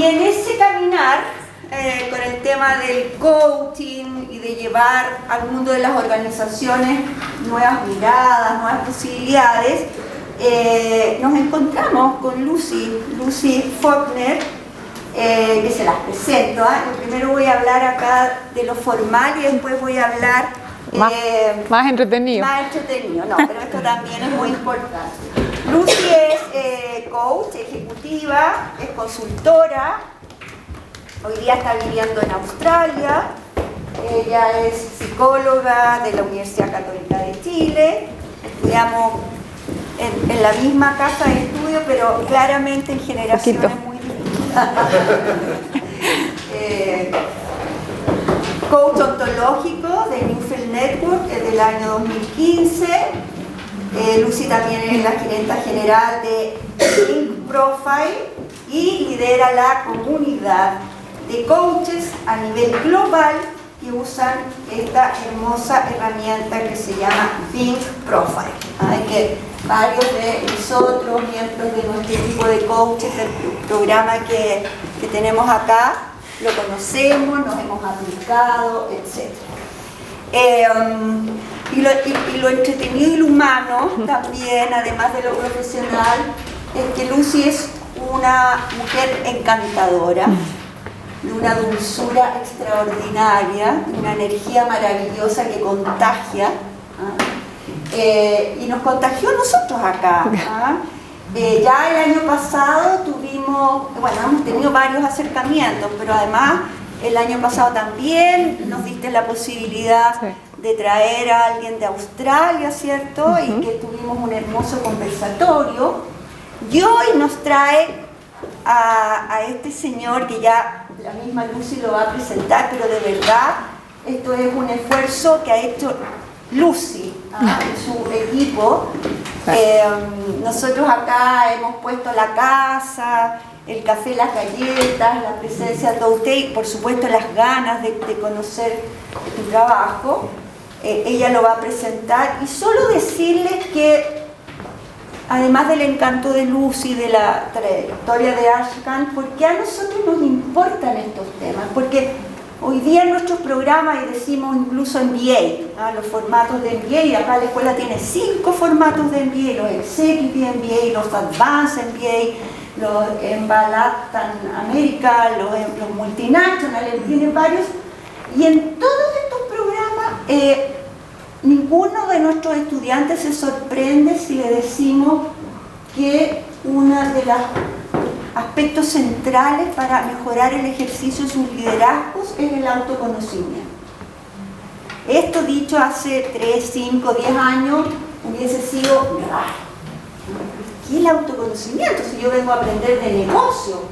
Y en ese caminar, con el tema del coaching y de llevar al mundo de las organizaciones nuevas miradas, nuevas posibilidades, nos encontramos con Lucy Faulconer, que se las presento. Yo primero voy a hablar acá de lo formal y después voy a hablar más entretenido. Más entretenido, no, pero esto también es muy importante. Lucy es coach, ejecutiva, es consultora, hoy día está viviendo en Australia, ella es psicóloga de la Universidad Católica de Chile, estudiamos en la misma casa de estudio, pero claramente en generaciones muy distintas. Coach ontológico de Newfield Network del año 2015. Lucy también es la gerenta general de Think Profile y lidera la comunidad de coaches a nivel global que usan esta hermosa herramienta que se llama Think Profile. Que varios de nosotros, miembros de nuestro equipo de coaches del programa que tenemos acá, lo conocemos, nos hemos aplicado, etc. Y lo entretenido y lo humano también, además de lo profesional, es que Lucy es una mujer encantadora, de una dulzura extraordinaria, una energía maravillosa que contagia, y nos contagió a nosotros acá. Ya el año pasado hemos tenido varios acercamientos, pero además el año pasado también nos diste la posibilidad de traer a alguien de Australia, ¿cierto? Y que tuvimos un hermoso conversatorio. Y hoy nos trae a este señor que ya la misma Lucy lo va a presentar, pero de verdad esto es un esfuerzo que ha hecho Lucy y su equipo. Nosotros acá hemos puesto la casa, el café, las galletas, la presencia de usted y por supuesto las ganas de conocer tu trabajo. Ella lo va a presentar y solo decirles que además del encanto de Lucy, de la trayectoria de Ashkan, ¿por qué a nosotros nos importan estos temas? Porque hoy día en nuestros programas, y decimos incluso MBA, los formatos de MBA, y acá la escuela tiene 5 formatos de MBA, los Executive MBA, los Advanced MBA, los en Latin America, los Multinational, tienen varios, y en todos estos programas ninguno de nuestros estudiantes se sorprende si le decimos que uno de los aspectos centrales para mejorar el ejercicio de sus liderazgos es el autoconocimiento. Esto dicho hace 3, 5, 10 años hubiese sido ¿qué es el autoconocimiento? Si yo vengo a aprender de negocio,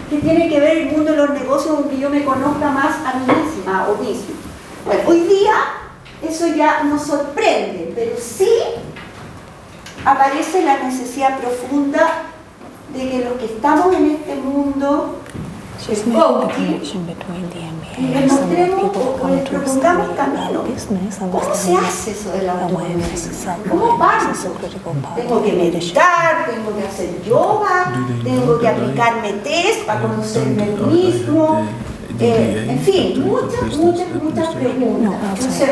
¿qué tiene que ver el mundo de los negocios con que yo me conozca más a mí misma o mismo? Bueno, hoy día eso ya nos sorprende, pero sí aparece la necesidad profunda de que los que estamos en este mundo les mostremos o les propongamos camino. ¿Cómo se hace eso del autoconocimiento? ¿Cómo parto? Tengo que meditar, tengo que hacer yoga, tengo que aplicarme test para conocerme a mí mismo. En fin, muchas preguntas. Entonces,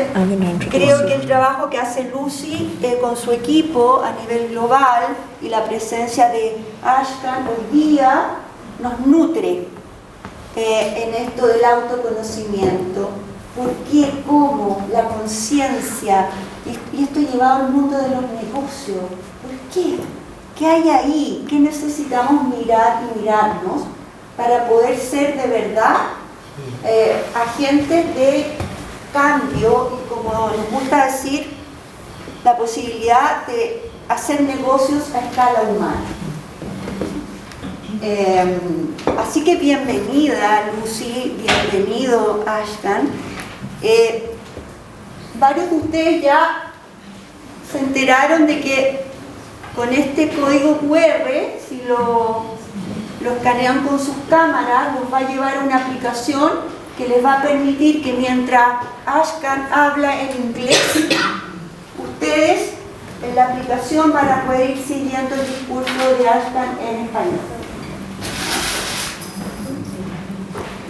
creo que el trabajo que hace Lucy con su equipo a nivel global y la presencia de Ashkan hoy día nos nutre en esto del autoconocimiento. ¿Por qué? ¿Cómo? La conciencia. Y esto llevado al mundo de los negocios. ¿Por qué? ¿Qué hay ahí? ¿Qué necesitamos mirar y mirarnos para poder ser de verdad agentes de cambio y, como nos gusta decir, la posibilidad de hacer negocios a escala humana? Así que bienvenida Lucy, bienvenido Ashkan. Varios de ustedes ya se enteraron de que con este código QR, si lo escanean con sus cámaras, los va a llevar a una aplicación que les va a permitir que mientras Ashkan habla en inglés, ustedes en la aplicación van a poder ir siguiendo el discurso de Ashkan en español.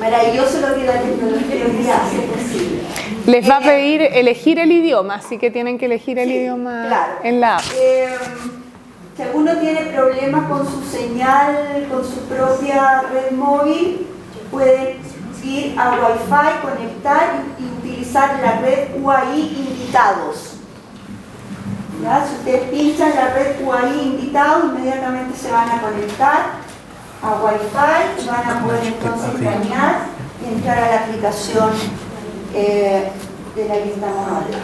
Maravilloso lo que la tecnología hoy día hace posible. Les va a pedir elegir el idioma, así que tienen que elegir el idioma claro. en la app. Si alguno tiene problemas con su señal, con su propia red móvil, puede ir a Wi-Fi, conectar y utilizar la red UAI Invitados. ¿Ya? Si ustedes pinchan la red UAI Invitados, inmediatamente se van a conectar a Wi-Fi y van a poder entonces escanear y entrar a la aplicación de la que estamos hablando.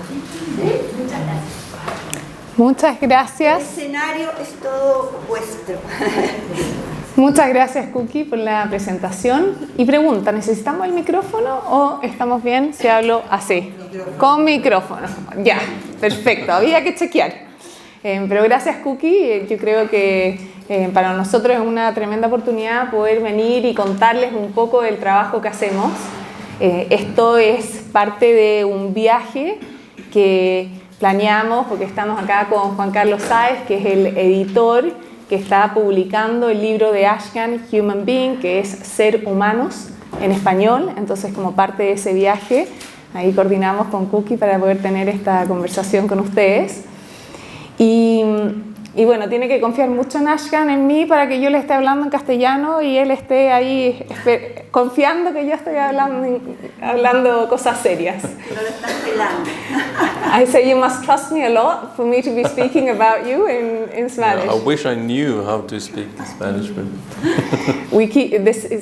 ¿Sí? Muchas gracias. Muchas gracias. El escenario es todo vuestro. Muchas gracias, Cookie, por la presentación. Y pregunta, ¿necesitamos el micrófono o estamos bien si hablo así? Con micrófono. Ya, perfecto. Había que chequear. Pero gracias, Cookie. Yo creo que para nosotros es una tremenda oportunidad poder venir y contarles un poco del trabajo que hacemos. Esto es parte de un viaje que planeamos porque estamos acá con Juan Carlos Sáez, que es el editor que está publicando el libro de Ashkan, Human Being, que es Ser Humanos en español. Entonces, como parte de ese viaje, ahí coordinamos con Cookie para poder tener esta conversación con ustedes. Y bueno, tiene que confiar mucho en Ashkan, en mí, para que yo le esté hablando en castellano y él esté ahí confiando que yo estoy hablando cosas serias. No lo estás pelando. I say you must trust me a lot for me to be speaking about you in Spanish. I wish I knew how to speak Spanish.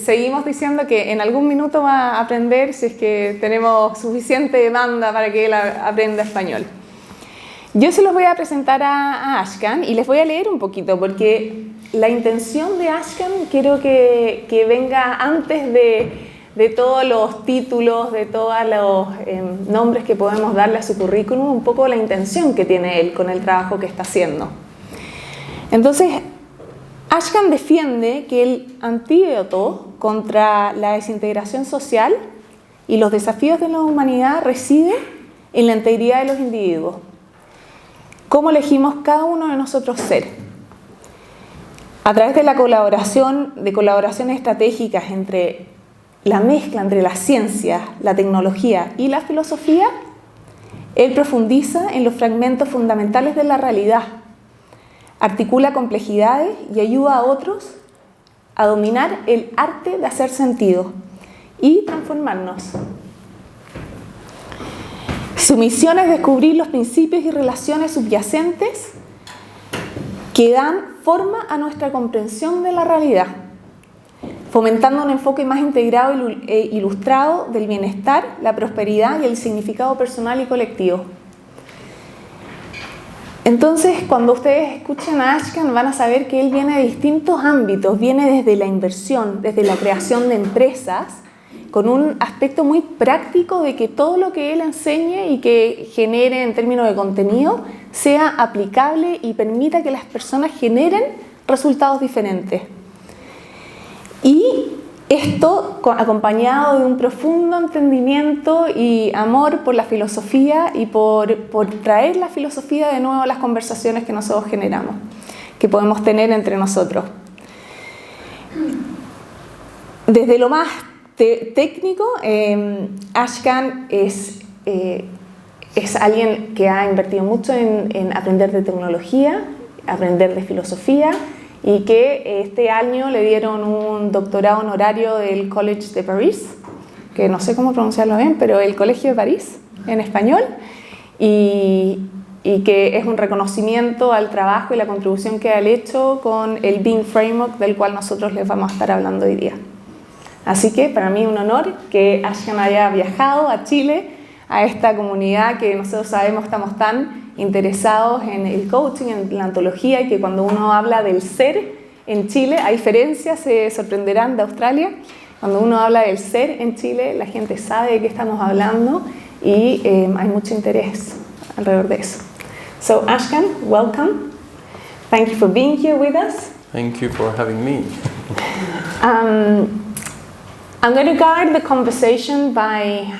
Seguimos diciendo que en algún minuto va a aprender si es que tenemos suficiente demanda para que él aprenda español. Yo se los voy a presentar a Ashkan y les voy a leer un poquito porque la intención de Ashkan quiero que venga antes de todos los títulos, de todos los nombres que podemos darle a su currículum, un poco la intención que tiene él con el trabajo que está haciendo. Entonces, Ashkan defiende que el antídoto contra la desintegración social y los desafíos de la humanidad reside en la integridad de los individuos. ¿Cómo elegimos cada uno de nosotros ser? A través de la colaboraciones estratégicas entre la mezcla entre la ciencia, la tecnología y la filosofía, él profundiza en los fragmentos fundamentales de la realidad, articula complejidades y ayuda a otros a dominar el arte de hacer sentido y transformarnos. Su misión es descubrir los principios y relaciones subyacentes que dan forma a nuestra comprensión de la realidad, fomentando un enfoque más integrado e ilustrado del bienestar, la prosperidad y el significado personal y colectivo. Entonces, cuando ustedes escuchen a Ashkan, van a saber que él viene de distintos ámbitos, viene desde la inversión, desde la creación de empresas, con un aspecto muy práctico de que todo lo que él enseñe y que genere en términos de contenido sea aplicable y permita que las personas generen resultados diferentes. Y esto acompañado de un profundo entendimiento y amor por la filosofía y por traer la filosofía de nuevo a las conversaciones que nosotros generamos, que podemos tener entre nosotros. Desde lo más técnico, Ashkan es alguien que ha invertido mucho en aprender de tecnología, aprender de filosofía, y que este año le dieron un doctorado honorario del College de París, que no sé cómo pronunciarlo bien, pero el Colegio de París en español, y que es un reconocimiento al trabajo y la contribución que ha hecho con el Being Framework, del cual nosotros les vamos a estar hablando hoy día. Así que para mí es un honor que Ashkan haya viajado a Chile, a esta comunidad que nosotros sabemos estamos tan interesados en el coaching, en la ontología, y que cuando uno habla del ser en Chile, a diferencia, se sorprenderán de Australia, cuando uno habla del ser en Chile, la gente sabe de qué estamos hablando y hay mucho interés alrededor de eso. So Ashkan, welcome. Thank you for being here with us. Thank you for having me. I'm going to guide the conversation by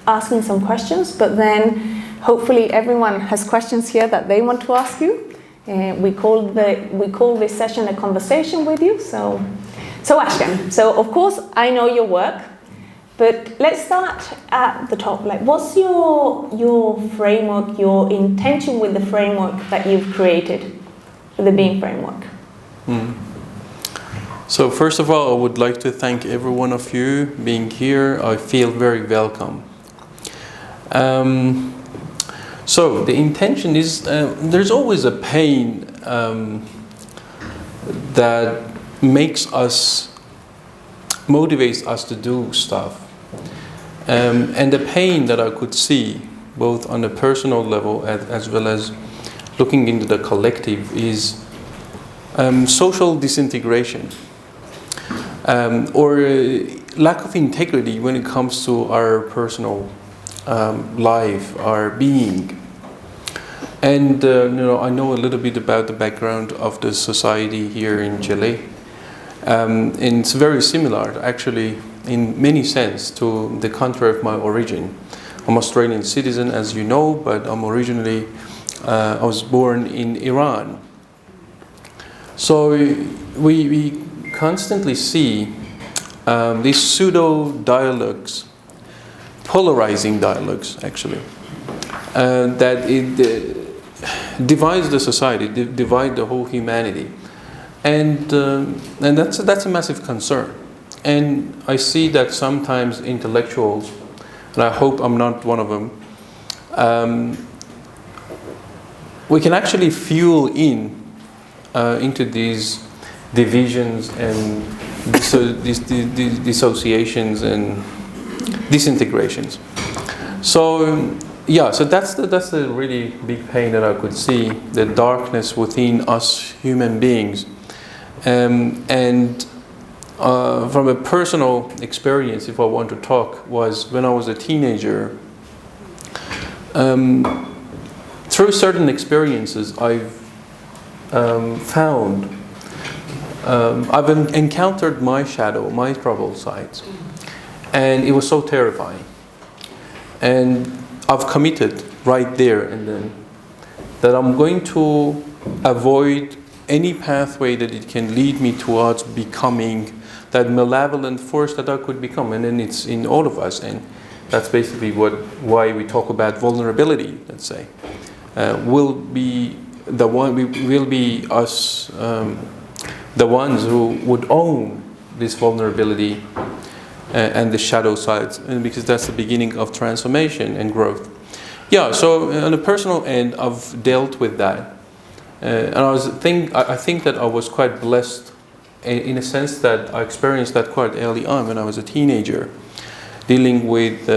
asking some questions, but then hopefully everyone has questions here that they want to ask you. We call this session a conversation with you, so So Ashkan, so of course I know your work, but let's start at the top. Like, what's your framework, your intention with the framework that you've created, the Being framework? So first of all, I would like to thank every one of you being here. I feel very welcome. So the intention is, there's always a pain that motivates us to do stuff. And the pain that I could see, both on a personal level as well as looking into the collective, is social disintegration. Or lack of integrity when it comes to our personal life, our being. And I know a little bit about the background of the society here in Chile. And it's very similar, actually, in many sense, to the country of my origin. I'm Australian citizen, as you know, but I was born in Iran. So we constantly see these pseudo-dialogues, polarizing dialogues, actually, that it divides the society, divide the whole humanity. And that's a massive concern. And I see that sometimes intellectuals, and I hope I'm not one of them, we can actually fuel into these divisions and these dissociations and disintegrations. So so that's the really big pain that I could see, the darkness within us human beings. And from a personal experience, if I want to talk, was when I was a teenager. Through certain experiences, I've found, I've encountered my shadow, my troubled sides, and it was so terrifying. And I've committed right there and then that I'm going to avoid any pathway that it can lead me towards becoming that malevolent force that I could become. And then it's in all of us, and that's basically why we talk about vulnerability, let's say. Will be us, the ones who would own this vulnerability and the shadow sides, and because that's the beginning of transformation and growth. So on a personal end, I've dealt with that. And I think that I was quite blessed in a sense that I experienced that quite early on when I was a teenager, dealing with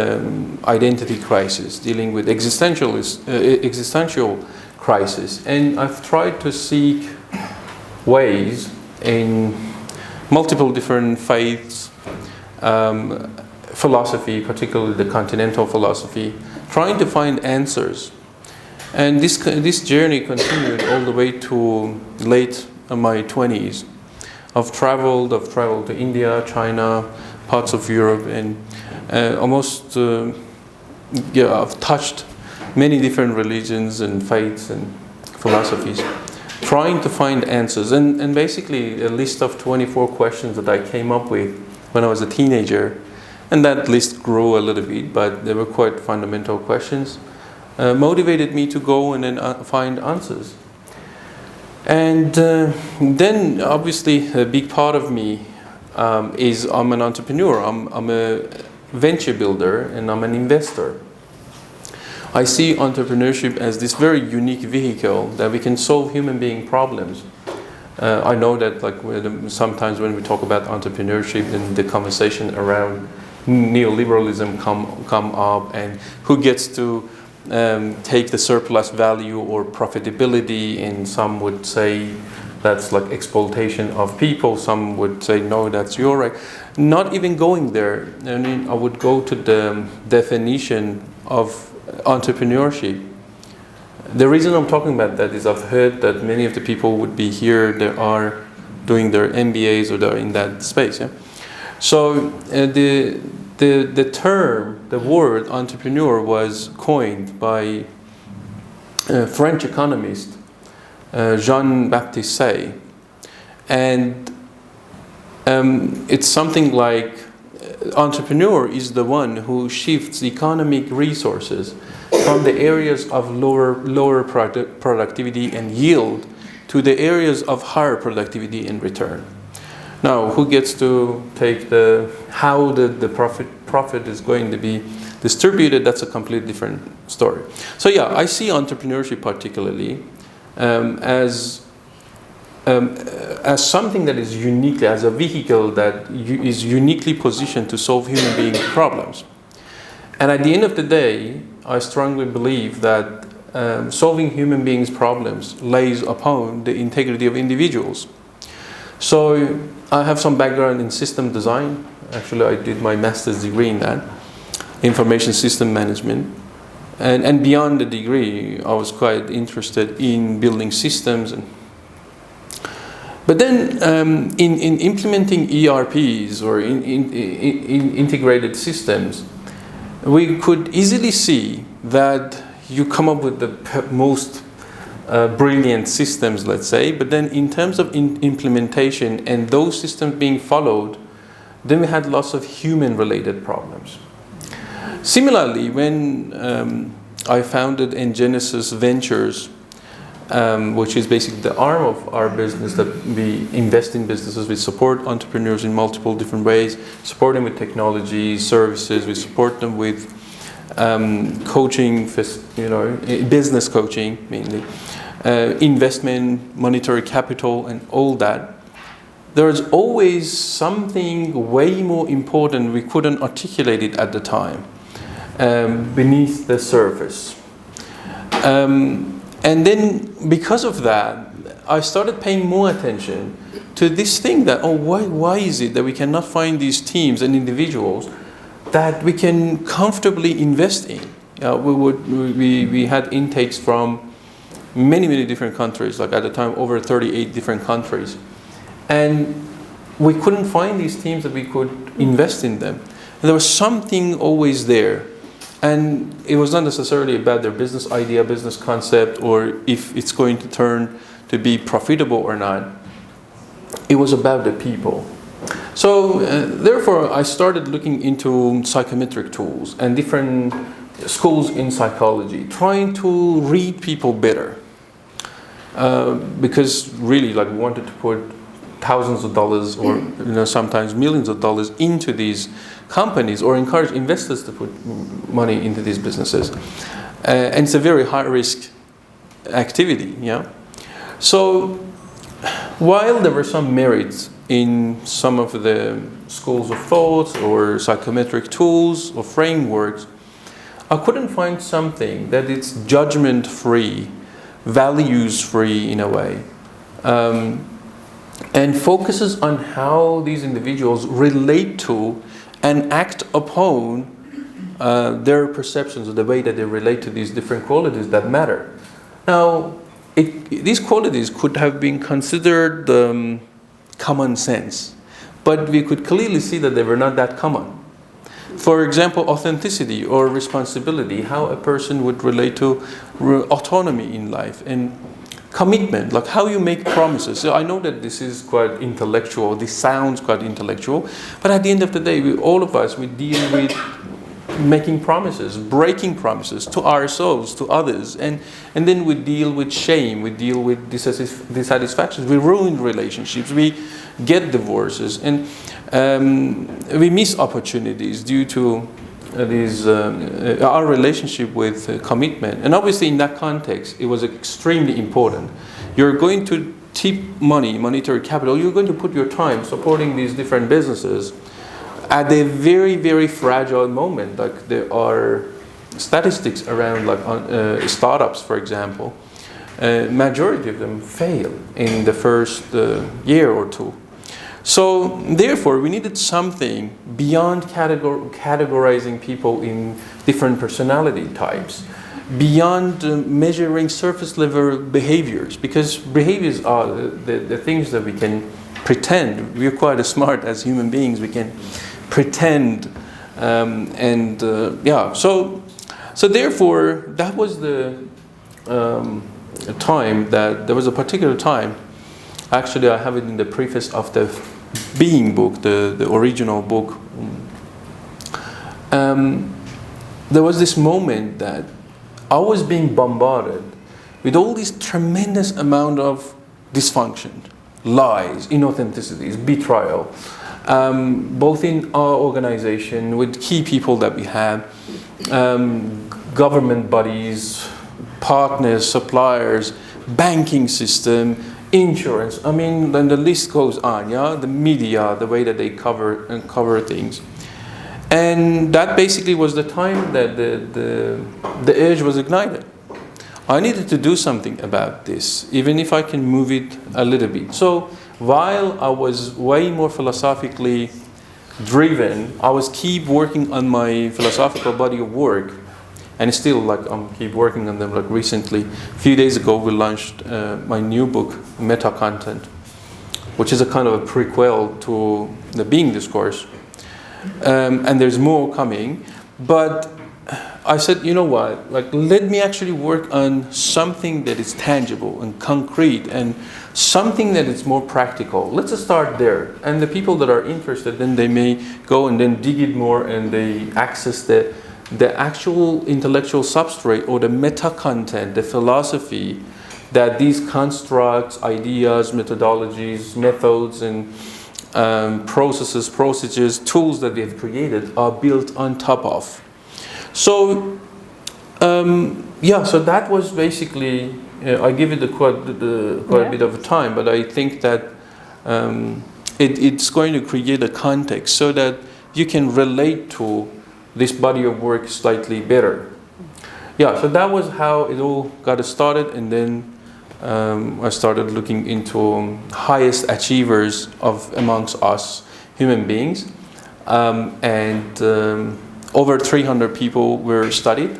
identity crisis, dealing with existential crisis. And I've tried to seek ways in multiple different faiths, philosophy, particularly the continental philosophy, trying to find answers. And this journey continued all the way to late my 20s. I've traveled to India, China, parts of Europe, and I've touched many different religions and faiths and philosophies, trying to find answers. And basically a list of 24 questions that I came up with when I was a teenager, and that list grew a little bit, but they were quite fundamental questions, motivated me to go and then find answers. And then obviously a big part of me is I'm an entrepreneur, I'm a venture builder, and I'm an investor. I see entrepreneurship as this very unique vehicle that we can solve human being problems. I know that sometimes when we talk about entrepreneurship and the conversation around neoliberalism come up, and who gets to take the surplus value or profitability, and some would say that's like exploitation of people, some would say no, that's your right. Not even going there, I would go to the definition of entrepreneurship. The reason I'm talking about that is I've heard that many of the people would be here that are doing their MBAs or they're in that space. So the term, the word entrepreneur was coined by a French economist, Jean-Baptiste Say. And it's something like entrepreneur is the one who shifts economic resources from the areas of lower productivity and yield to the areas of higher productivity and return. Now, who gets to take how the profit is going to be distributed? That's a completely different story. So yeah, I see entrepreneurship particularly as something that is uniquely, as a vehicle that is uniquely positioned to solve human being problems. And at the end of the day, I strongly believe that solving human beings' problems lays upon the integrity of individuals. So I have some background in system design. Actually, I did my master's degree in that, information system management. And beyond the degree, I was quite interested in building systems. But then in implementing ERPs or in integrated systems, we could easily see that you come up with the most brilliant systems, let's say, but then in terms of implementation and those systems being followed, then we had lots of human-related problems. Similarly, when I founded Genesis Ventures, which is basically the arm of our business that we invest in businesses, we support entrepreneurs in multiple different ways, support them with technology, services, we support them with coaching, business coaching mainly, investment, monetary capital, and all that. There's always something way more important, we couldn't articulate it at the time, beneath the surface. And then because of that, I started paying more attention to this thing that, why is it that we cannot find these teams and individuals that we can comfortably invest in? We had intakes from many different countries, like at the time over 38 different countries. And we couldn't find these teams that we could invest in them. And there was something always there. And it was not necessarily about their business idea, business concept, or if it's going to turn to be profitable or not. It was about the people. So therefore, I started looking into psychometric tools and different schools in psychology, trying to read people better. Because really, like, we wanted to put thousands of dollars or sometimes millions of dollars into these companies, or encourage investors to put money into these businesses. And it's a very high risk activity. So while there were some merits in some of the schools of thought or psychometric tools or frameworks, I couldn't find something that is judgment free, values free in a way, and focuses on how these individuals relate to and act upon their perceptions of the way that they relate to these different qualities that matter. Now, these qualities could have been considered common sense, but we could clearly see that they were not that common. For example, authenticity or responsibility, how a person would relate to autonomy in life, and commitment, like how you make promises. So I know that this is quite intellectual, this sounds quite intellectual, but at the end of the day, all of us, we deal with making promises, breaking promises to ourselves, to others, and then we deal with shame, we deal with dissatisfactions, we ruin relationships, we get divorces, and we miss opportunities due to our relationship with commitment. And obviously in that context, it was extremely important. You're going to tip money, monetary capital, you're going to put your time supporting these different businesses at a very fragile moment. Like, there are statistics around, like startups, for example, majority of them fail in the first year or two. So therefore, we needed something beyond categorizing people in different personality types, beyond measuring surface level behaviors, because behaviors are the things that we can pretend. We're quite smart as human beings, we can pretend, so therefore that was the time that there was a particular time. Actually, I have it in the preface of the Being book, the original book, there was this moment that I was being bombarded with all this tremendous amount of dysfunction, lies, inauthenticities, betrayal, both in our organization, with key people that we have, government bodies, partners, suppliers, banking system, insurance. I mean, then the list goes on. Yeah, the media, the way that they cover things, and that basically was the time that the urge was ignited. I needed to do something about this, even if I can move it a little bit. So while I was way more philosophically driven, I was keep working on my philosophical body of work, and still I'm keep working on them. Like recently, a few days ago, we launched my new book, Meta Content, which is a kind of a prequel to the Being Discourse, and there's more coming. But I said, you know what? Like, let me actually work on something that is tangible and concrete, and something that is more practical. Let's just start there. And the people that are interested, then they may go and then dig it more, and they access the actual intellectual substrate, or the meta content, the philosophy that these constructs, ideas, methodologies, methods, and procedures, tools that we have created are built on top of. So, so that was basically, I give it quite a bit of time, but I think that it's going to create a context so that you can relate to this body of work slightly better. Yeah, so that was how it all got started, and then I started looking into highest achievers amongst us human beings, and over 300 people were studied,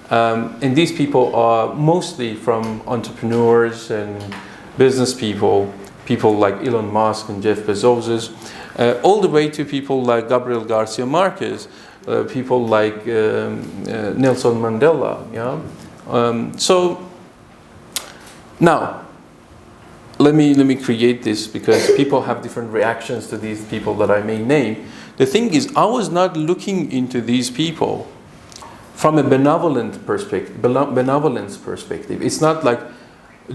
and these people are mostly from entrepreneurs and business people like Elon Musk and Jeff Bezos, all the way to people like Gabriel Garcia Marquez, people like Nelson Mandela. Yeah. So now, let me create this, because people have different reactions to these people that I may name. The thing is, I was not looking into these people from a benevolence perspective. It's not like,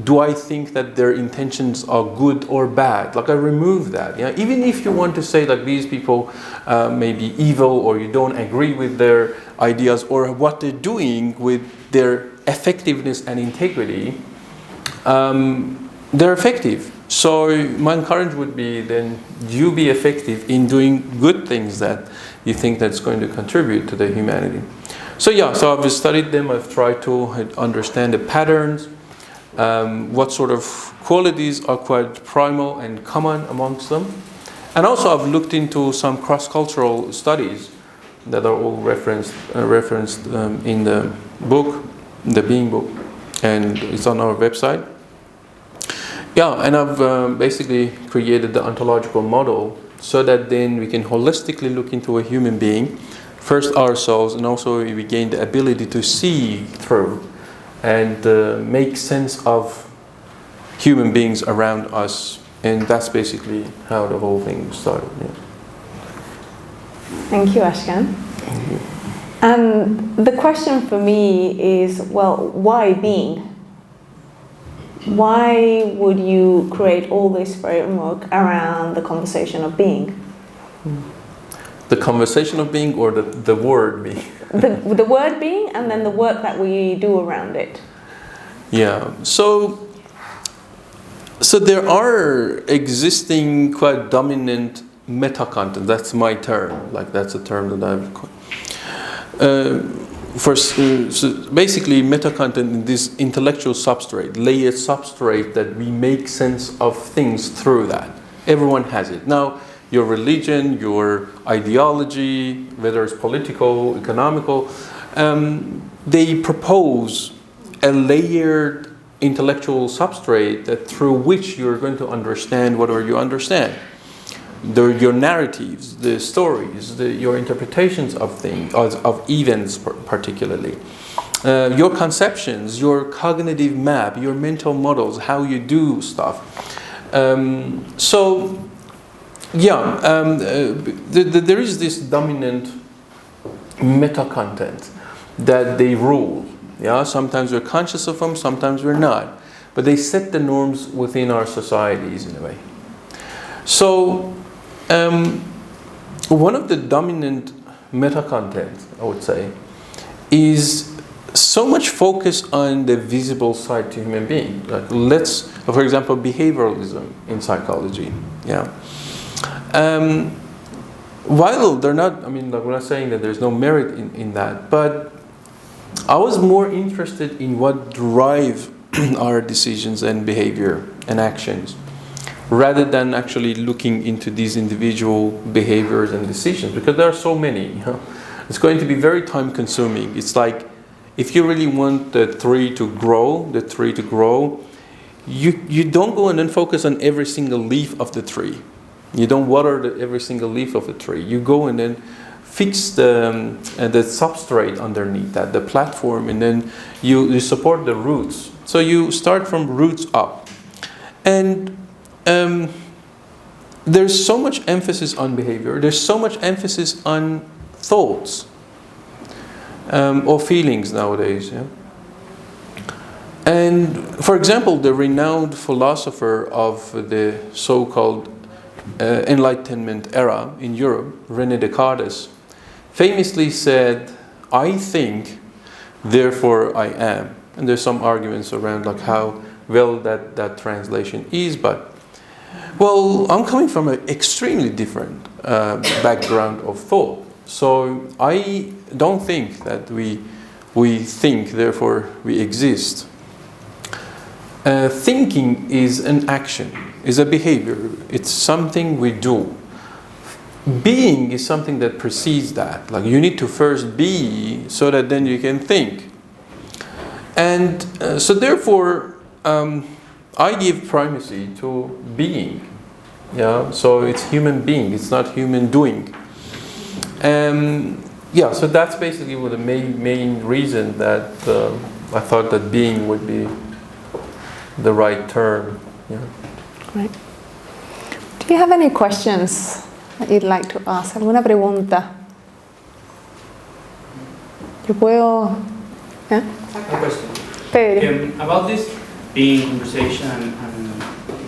do I think that their intentions are good or bad? Like, I remove that. Yeah? Even if you want to say that these people may be evil, or you don't agree with their ideas or what they're doing with their effectiveness and integrity, they're effective. So my encouragement would be, then you be effective in doing good things that you think that's going to contribute to the humanity. So I've studied them. I've tried to understand the patterns, what sort of qualities are quite primal and common amongst them. And also I've looked into some cross-cultural studies that are all referenced in the book, the Being book, and it's on our website. Yeah, and I've basically created the ontological model so that then we can holistically look into a human being, first ourselves, and also we gain the ability to see through and make sense of human beings around us. And that's basically how the whole thing started. Yeah. Thank you, Ashkan. Thank you. And the question for me is, well, why being? Why would you create all this framework around the conversation of being? The conversation of being, or the word being? The word being, and then the work that we do around it. Yeah. So there are existing quite dominant meta content. That's my term. Like, that's a term that I've so basically, meta content in this intellectual substrate, layered substrate, that we make sense of things through that. Everyone has it. Now, your religion, your ideology, whether it's political, economical, they propose a layered intellectual substrate that through which you're going to understand whatever you understand. Your narratives, the stories, your interpretations of things, of events particularly, your conceptions, your cognitive map, your mental models, how you do stuff. So Yeah, there is this dominant meta content that they rule. Yeah, sometimes we're conscious of them, sometimes we're not. But they set the norms within our societies in a way. So, one of the dominant meta content, I would say, is so much focus on the visible side to human being. Like for example, behavioralism in psychology. Yeah. While they're not, we're not saying that there's no merit in that, but I was more interested in what drive our decisions and behavior and actions, rather than actually looking into these individual behaviors and decisions, because there are so many. It's going to be very time consuming. It's like, if you really want the tree to grow, you don't go and then focus on every single leaf of the tree. You don't water every single leaf of the tree. You go and then fix the substrate underneath that, the platform, and then you support the roots. So you start from roots up. And there's so much emphasis on behavior. There's so much emphasis on thoughts or feelings nowadays. Yeah? And for example, the renowned philosopher of the so-called Enlightenment era in Europe, René Descartes, famously said, "I think, therefore I am." And there's some arguments around like how well that translation is, but well, I'm coming from an extremely different background of thought. So I don't think that we think, therefore we exist. Thinking is an action, is a behavior. It's something we do. Being is something that precedes that. Like you need to first be so that then you can think. And so therefore, I give primacy to being. Yeah, so it's human being. It's not human doing. Yeah, so that's basically the main reason that I thought that being would be the right term. Yeah. Right. Do you have any questions that you'd like to ask? ¿Alguna pregunta? Yo puedo. ¿Eh? A question. Pedro. About this being conversation and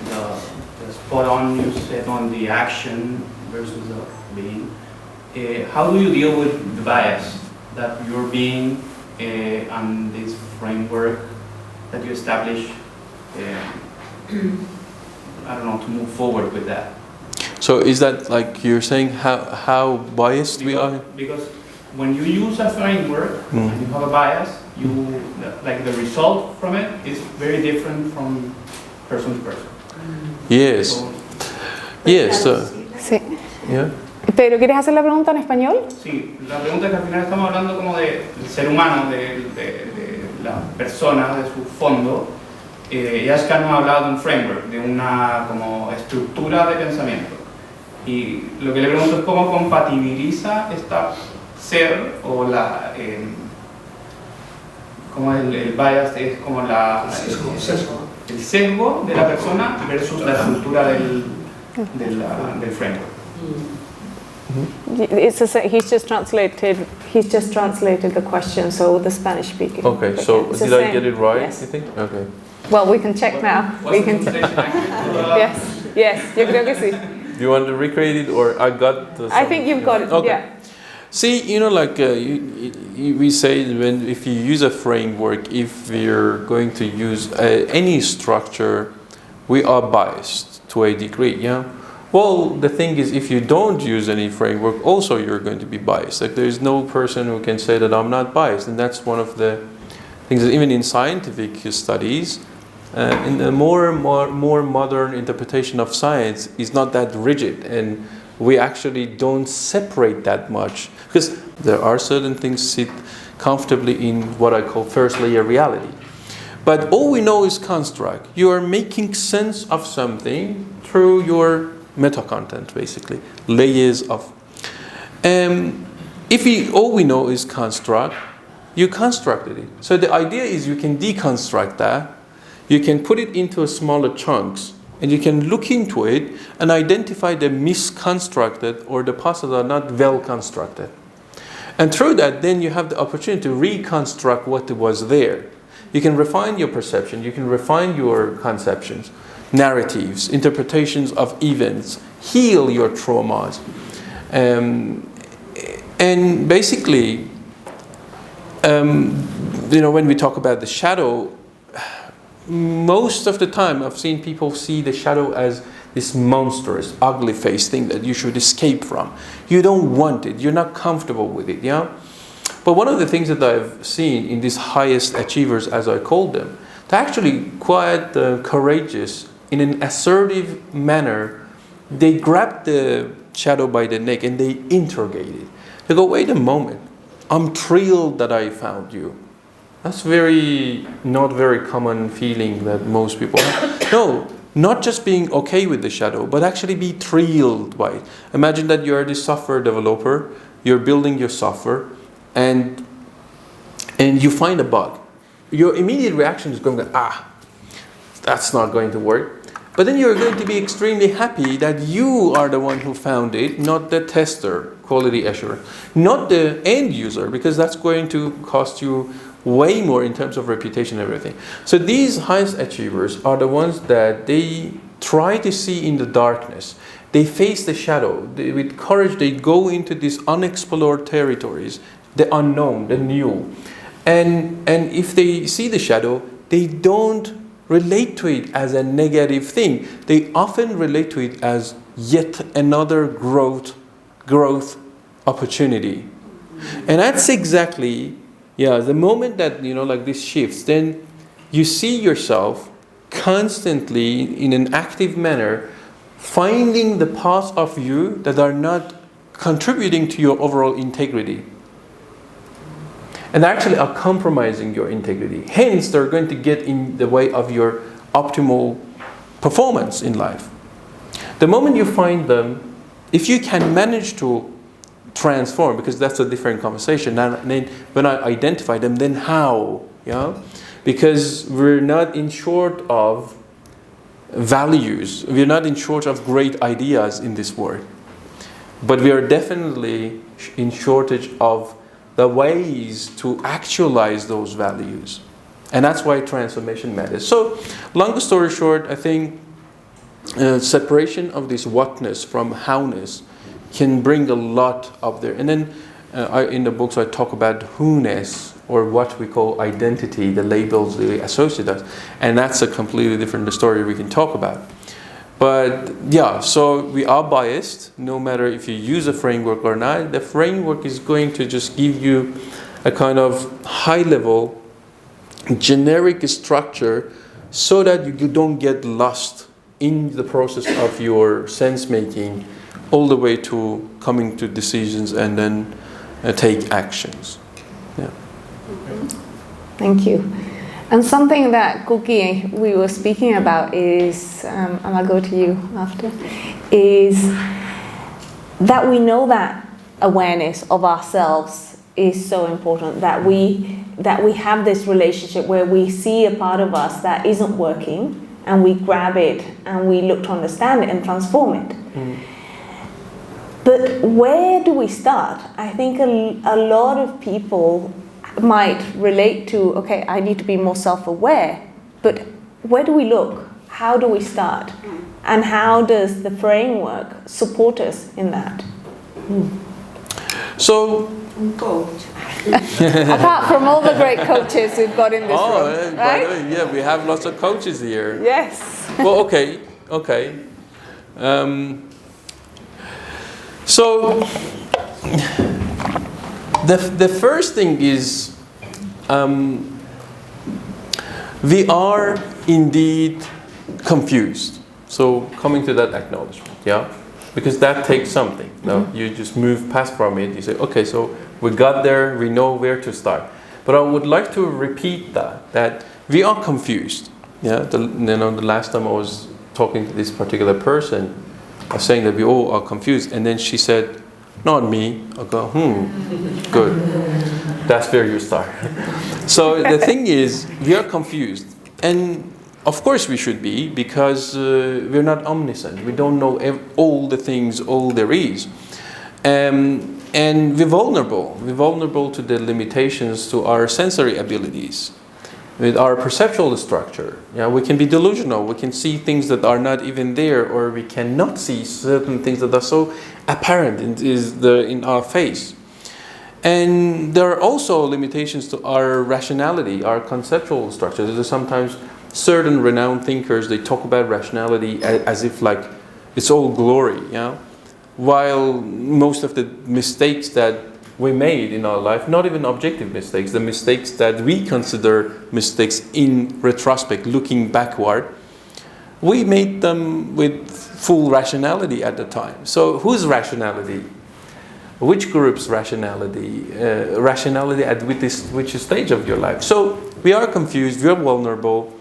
the spot on you said on the action versus the being. How do you deal with the bias that your being and this framework that you establish? I don't know, to move forward with that. So is that like you're saying how biased we are? Because when you use a framework and you have a bias, like the result from it is very different from person to person. Yes. So, Yes. Sí. Yeah. Pedro, ¿quieres hacer la pregunta en español? sí, la pregunta es que al final estamos hablando como del ser humano, de la persona, de su fondo. Y Ashkan nos ha hablado de un framework, de una como estructura de pensamiento. Y lo que le pregunto es cómo compatibiliza esta ser o la como el bias es como el sesgo de la persona versus la estructura del framework. He's just translated the question, so the Spanish speaking. Okay, so It's did the I same. get it right, Yes. you think? Okay. Well, we can check now. What's We the can translation Yes, yes, yo creo que sí. Do you want to recreate it or I got the... I think you've got it, Okay. yeah. See, like we say if you use a framework, if we're going to use any structure, we are biased to a degree, yeah? Well, the thing is, if you don't use any framework, also you're going to be biased. Like there's no person who can say that I'm not biased, and that's one of the things that even in scientific studies, in the more modern interpretation of science is not that rigid, and we actually don't separate that much because there are certain things sit comfortably in what I call first layer reality. But all we know is construct. You are making sense of something through your meta content, basically layers of. All we know is construct, you constructed it. So the idea is you can deconstruct that. You can put it into smaller chunks and you can look into it and identify the misconstructed or the parts that are not well constructed. And through that, then you have the opportunity to reconstruct what was there. You can refine your perception, you can refine your conceptions, narratives, interpretations of events, heal your traumas. And basically, when we talk about the shadow, most of the time I've seen people see the shadow as this monstrous, ugly face thing that you should escape from. You don't want it, you're not comfortable with it, yeah? But one of the things that I've seen in these highest achievers, as I call them, they're actually quite courageous. In an assertive manner, they grab the shadow by the neck and they interrogate it. They go, wait a moment, I'm thrilled that I found you. That's not very common feeling that most people have. No, not just being okay with the shadow, but actually be thrilled by it. Imagine that you're the software developer, you're building your software, and you find a bug. Your immediate reaction is going to, that's not going to work. But then you're going to be extremely happy that you are the one who found it, not the tester, quality assurer, not the end user, because that's going to cost you way more in terms of reputation and everything. So these highest achievers are the ones that they try to see in the darkness. They face the shadow. With courage, they go into these unexplored territories, the unknown, the new. And if they see the shadow, they don't relate to it as a negative thing. They often relate to it as yet another growth opportunity. And that's exactly, the moment that, like this shifts, then you see yourself constantly in an active manner finding the parts of you that are not contributing to your overall integrity. And actually are compromising your integrity. Hence, they're going to get in the way of your optimal performance in life. The moment you find them, if you can manage to transform, because that's a different conversation, and then when I identify them, then how? Because we're not in short of values. We're not in short of great ideas in this world. But we are definitely in shortage of the ways to actualize those values. And that's why transformation matters. So, long story short, I think separation of this whatness from howness can bring a lot up there. And then in the books I talk about who-ness, or what we call identity, the labels they associate us. And that's a completely different story we can talk about. But so we are biased, no matter if you use a framework or not. The framework is going to just give you a kind of high-level, generic structure so that you don't get lost in the process of your sense-making all the way to coming to decisions and then take actions. Yeah. Thank you. And something that Cookie we were speaking about is, and I'll go to you after, is that we know that awareness of ourselves is so important, that we have this relationship where we see a part of us that isn't working and we grab it and we look to understand it and transform it. But where do we start? I think a lot of people might relate to, okay, I need to be more self-aware, but where do we look? How do we start? And how does the framework support us in that? So, Coach. Apart from all the great coaches we've got in this room, by the right? way, we have lots of coaches here. Yes. Well, okay. So, the first thing is, we are indeed confused. So, coming to that acknowledgement, because that takes something. No, you just move past from it. You say, okay, so we got there. We know where to start. But I would like to repeat that we are confused. The last time I was talking to this particular person, I was saying that we all are confused, and then she said, not me. I go, good. That's where you start. So the thing is, we are confused. And Of course we should be, because we're not omniscient. We don't know all the things, all there is. And we're vulnerable. We're vulnerable to the limitations to our sensory abilities, with our perceptual structure. Yeah, we can be delusional. We can see things that are not even there, or we cannot see certain things that are so apparent in our face. And there are also limitations to our rationality, our conceptual structure. There's sometimes certain renowned thinkers, they talk about rationality as if like it's all glory, yeah? While most of the mistakes that we made in our life, not even objective mistakes, the mistakes that we consider mistakes in retrospect, looking backward, we made them with full rationality at the time. So whose rationality? Which group's rationality? Rationality at which stage of your life? So we are confused, we are vulnerable,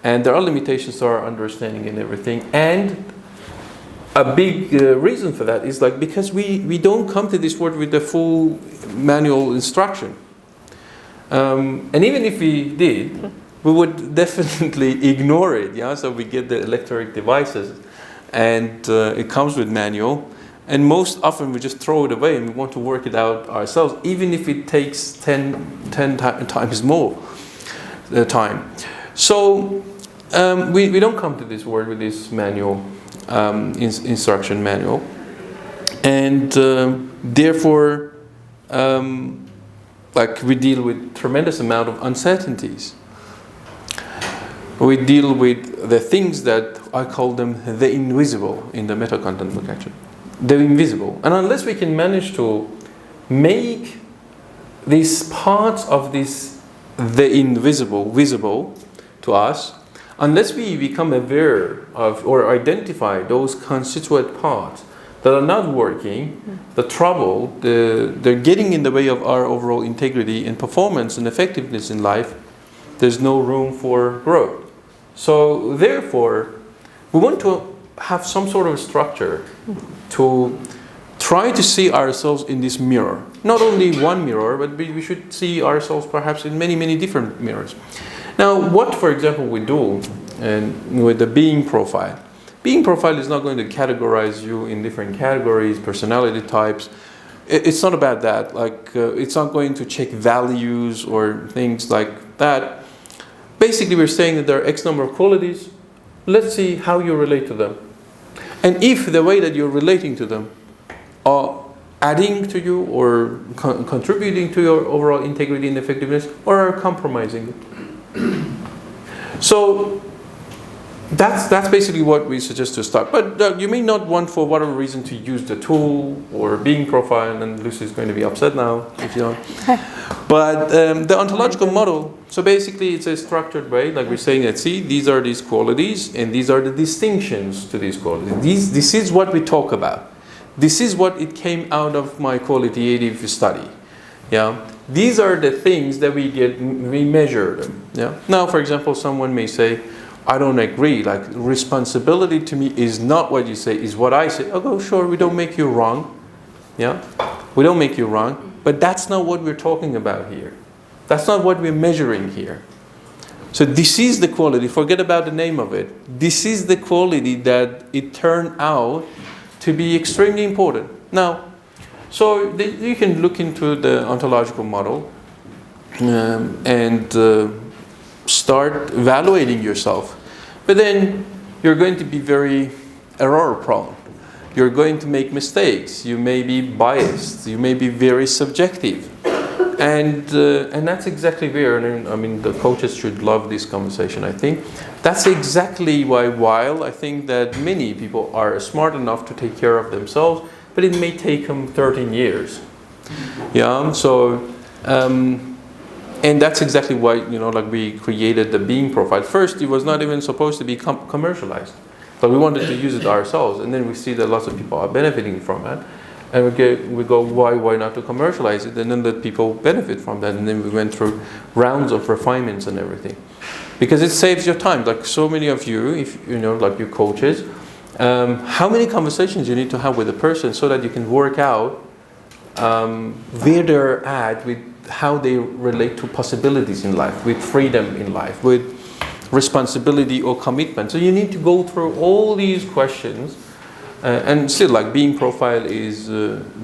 and there are limitations to our understanding and everything. And a big reason for that is like because we don't come to this world with the full manual instruction. And even if we did, we would definitely ignore it. Yeah, so we get the electronic devices, and it comes with manual. And most often we just throw it away and we want to work it out ourselves, even if it takes 10 times more time. So we don't come to this world with this manual, instruction manual. And therefore, like we deal with tremendous amount of uncertainties. We deal with the things that I call them the invisible in the meta-content book actually. The invisible. And unless we can manage to make these parts of this, the invisible, visible to us, unless we become aware of or identify those constituent parts that are not working, the trouble, they're getting in the way of our overall integrity and performance and effectiveness in life, there's no room for growth. So therefore, we want to have some sort of structure to try to see ourselves in this mirror. Not only one mirror, but we should see ourselves perhaps in many, many different mirrors. Now, what, for example, we do and with the being profile. Being profile is not going to categorize you in different categories, personality types. It's not about that. Like, it's not going to check values or things like that. Basically, we're saying that there are X number of qualities. Let's see how you relate to them. And if the way that you're relating to them are adding to you or contributing to your overall integrity and effectiveness, or are compromising it. So that's basically what we suggest to start. But you may not want, for whatever reason, to use the tool or being profile, and Lucy is going to be upset now if you don't. But the ontological model, so basically it's a structured way, like we're saying that, see, these are these qualities and these are the distinctions to these qualities. This is what we talk about. This is what it came out of my qualitative study. Yeah, these are the things that we measure them. Yeah. Now, for example, someone may say, I don't agree, like responsibility to me is not what you say, is what I say. Oh, sure, we don't make you wrong. Yeah, we don't make you wrong. But that's not what we're talking about here. That's not what we're measuring here. So this is the quality, forget about the name of it. This is the quality that it turned out to be extremely important. Now, so you can look into the ontological model and start evaluating yourself. But then you're going to be very error prone. You're going to make mistakes. You may be biased. You may be very subjective. And that's exactly where, and I mean, the coaches should love this conversation, I think. That's exactly why, while I think that many people are smart enough to take care of themselves, but it may take them 13 years. Yeah, so, and that's exactly why, like we created the being profile. First, it was not even supposed to be commercialized, but we wanted to use it ourselves. And then we see that lots of people are benefiting from that. And we go, why not to commercialize it? And then let people benefit from that. And then we went through rounds of refinements and everything. Because it saves your time. Like so many of you, if like your coaches, how many conversations you need to have with a person so that you can work out where they're at with how they relate to possibilities in life, with freedom in life, with responsibility or commitment. So you need to go through all these questions. And still, like being profile is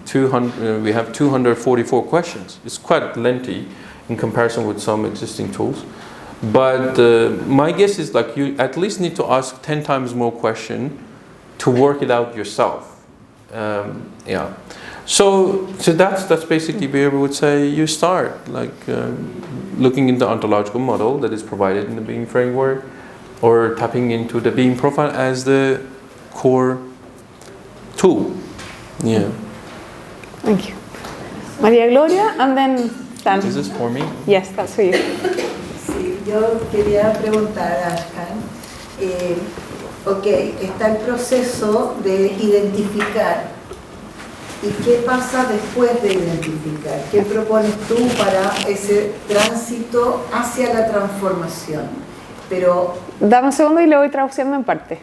200. We have 244 questions. It's quite lengthy in comparison with some existing tools. But my guess is like you at least need to ask 10 times more questions to work it out yourself. Yeah. So that's basically where we would say you start, like looking in the ontological model that is provided in the Being framework, or tapping into the Being profile as the core tool. Yeah. Thank you. María Gloria, and then Stan. Is this for me? Yes, that's for you. Sí, yo quería preguntar a Ashkan, ok, está el proceso de identificar, ¿y qué pasa después de identificar? ¿Qué propones tú para ese tránsito hacia la transformación? Pero Dame un segundo y lo voy traduciendo en parte.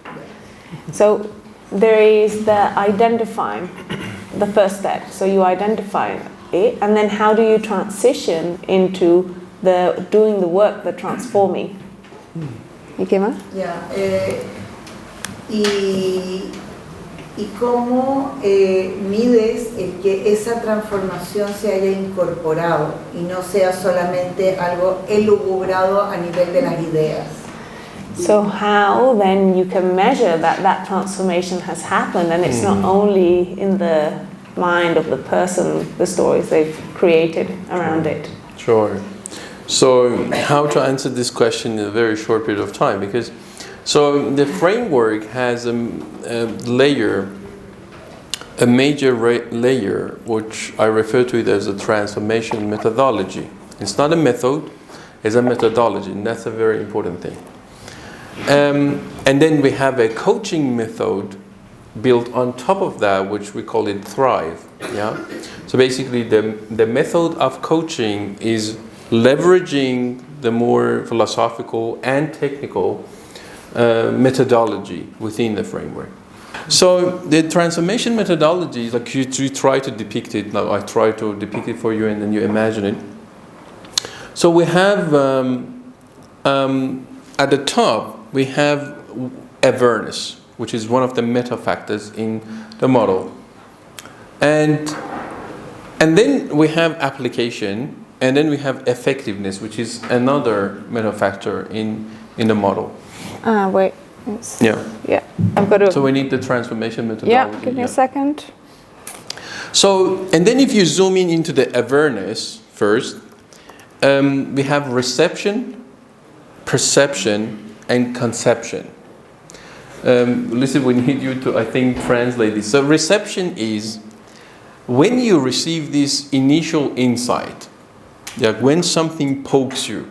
So, there is the identifying, the first step. So you identify it, and then how do you transition into the doing the work, the transforming? ¿Y qué más? ya, y cómo mides el que esa transformación se haya incorporado y no sea solamente algo elucubrado a nivel de las ideas. So how then you can measure that that transformation has happened, and it's not only in the mind of the person, the stories they've created around it. Sure. So how to answer this question in a very short period of time? Because so the framework has a layer, a major layer, which I refer to it as a transformation methodology. It's not a method, it's a methodology, and that's a very important thing. And then we have a coaching method built on top of that, which we call it Thrive. Yeah. So basically, the method of coaching is leveraging the more philosophical and technical methodology within the framework. So the transformation methodology, like you try to depict it. Now I try to depict it for you, and then you imagine it. So we have at the top we have awareness, which is one of the meta factors in the model, and then we have application, and then we have effectiveness, which is another meta factor in the model. Wait. Yeah. I've got to. So we need the transformation methodology. Yeah. Give me a second. So, and then if you zoom in into the awareness first, we have reception, perception, and conception. Lucy, we need you to, I think, translate this. So reception is when you receive this initial insight, like when something pokes you,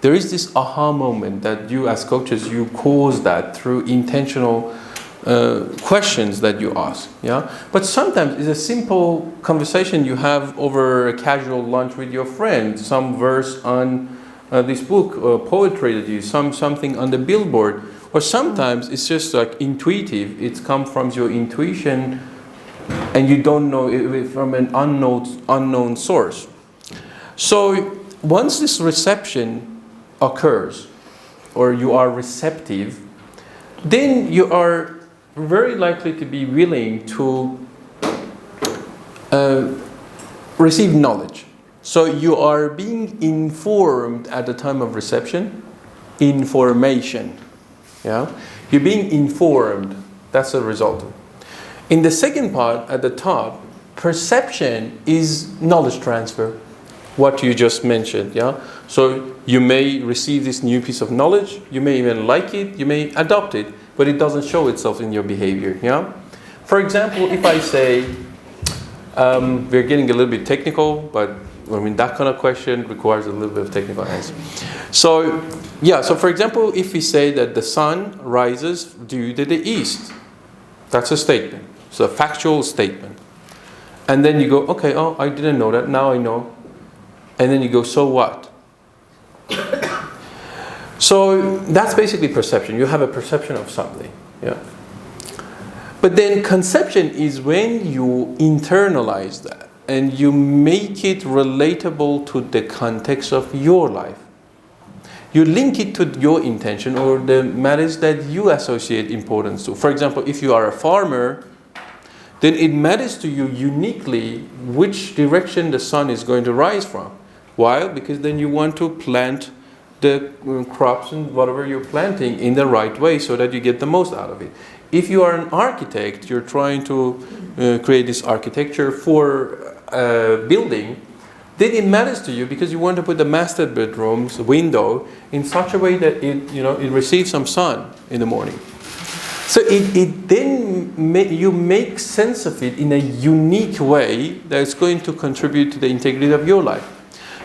there is this aha moment that you as coaches, you cause that through intentional questions that you ask. Yeah. But sometimes it's a simple conversation you have over a casual lunch with your friend, some verse on this book, poetry that you, something on the billboard, or sometimes it's just like intuitive. It's come from your intuition, and you don't know it from an unknown source. So once this reception occurs, or you are receptive, then you are very likely to be willing to receive knowledge. So you are being informed at the time of reception, information. Yeah, you're being informed. That's the result. In the second part at the top, perception is knowledge transfer. What you just mentioned. Yeah. So you may receive this new piece of knowledge. You may even like it. You may adopt it, but it doesn't show itself in your behavior. Yeah. For example, if I say, we're getting a little bit technical, but I mean, that kind of question requires a little bit of technical answer. So, yeah, so for example, if we say that the sun rises due to the east, that's a statement. It's a factual statement. And then you go, okay, oh, I didn't know that, now I know. And then you go, so what? So that's basically perception. You have a perception of something. Yeah. But then conception is when you internalize that and you make it relatable to the context of your life. you link it to your intention or the matters that you associate importance to. For example, if you are a farmer, then it matters to you uniquely which direction the sun is going to rise from. Why? Because then you want to plant the crops and whatever you're planting in the right way so that you get the most out of it. If you are an architect, you're trying to create this architecture for a building, then it matters to you because you want to put the master bedroom's window in such a way that it receives some sun in the morning. So it then you make sense of it in a unique way that's going to contribute to the integrity of your life.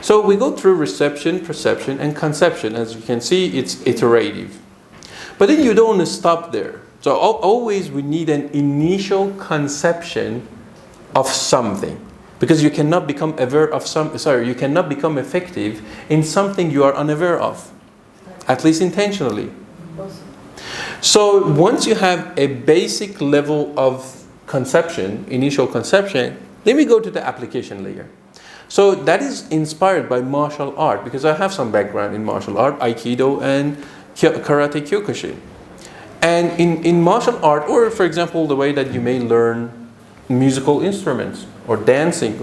So we go through reception, perception, and conception. As you can see, it's iterative. But then you don't stop there. So always we need an initial conception of something. Because you cannot become aware of you cannot become effective in something you are unaware of. At least intentionally. So once you have a basic level of conception, initial conception, then we go to the application layer. So that is inspired by martial art, because I have some background in martial art, Aikido and Karate Kyokushin. And in martial art, or for example, the way that you may learn musical instruments or dancing,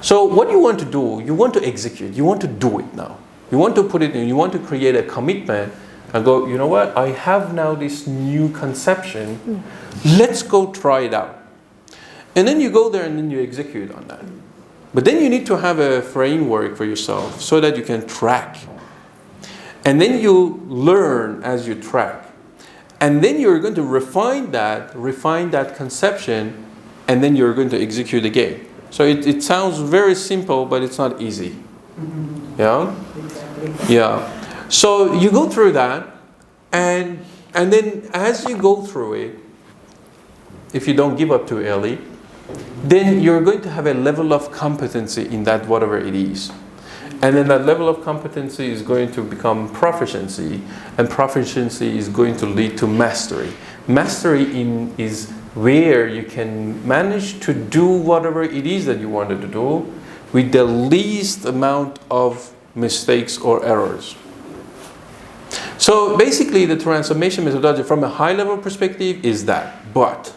so what you want to do, you want to execute, you want to do it now. You want to put it in, you want to create a commitment and go, you know what, I have now this new conception, let's go try it out. And then you go there and then you execute on that. But then you need to have a framework for yourself so that you can track. And then you learn as you track. And then you're going to refine that conception, and then you're going to execute again. So it sounds very simple, but it's not easy. Yeah? Yeah. So you go through that, and then as you go through it, if you don't give up too early, then you're going to have a level of competency in that whatever it is. And then that level of competency is going to become proficiency, and proficiency is going to lead to mastery. Mastery is where you can manage to do whatever it is that you wanted to do with the least amount of mistakes or errors. So basically the transformation methodology from a high level perspective is that. But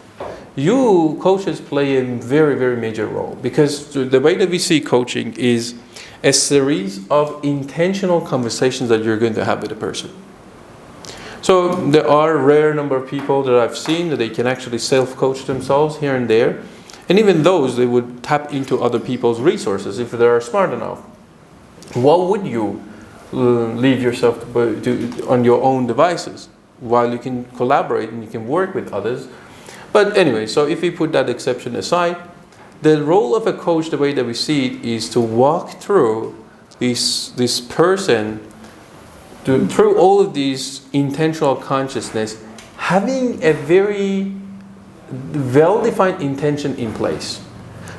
you coaches play a very, very major role, because the way that we see coaching is a series of intentional conversations that you're going to have with a person. So there are a rare number of people that I've seen that they can actually self-coach themselves here and there. And even those, they would tap into other people's resources if they are smart enough. What would you leave yourself to on your own devices while you can collaborate and you can work with others? But anyway, so if we put that exception aside, the role of a coach, the way that we see it, is to walk through this person through all of these intentional consciousness, having a very well-defined intention in place.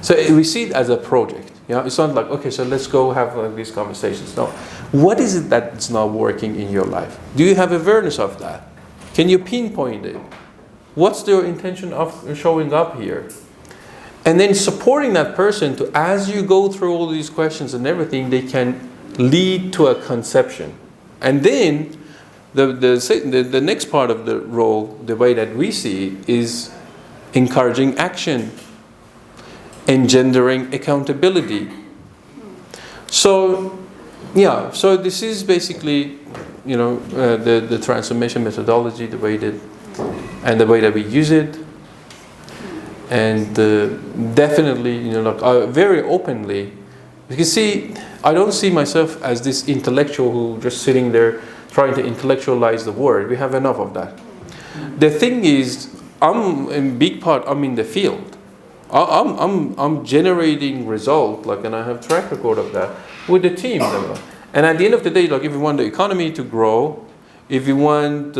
So we see it as a project. It's not like, okay, so let's go have these conversations. No. What is it that's not working in your life? Do you have awareness of that? Can you pinpoint it? What's your intention of showing up here? And then supporting that person to, as you go through all these questions and everything, they can lead to a conception. And then the next part of the role, the way that we see it, is encouraging action, engendering accountability. So, yeah, so this is basically, the transformation methodology, the way that we use it. And definitely, very openly, because see, I don't see myself as this intellectual who just sitting there trying to intellectualize the word. We have enough of that. The thing is, I'm in big part, I'm in the field. I'm generating result, and I have track record of that with the team. And at the end of the day, if you want the economy to grow, if you want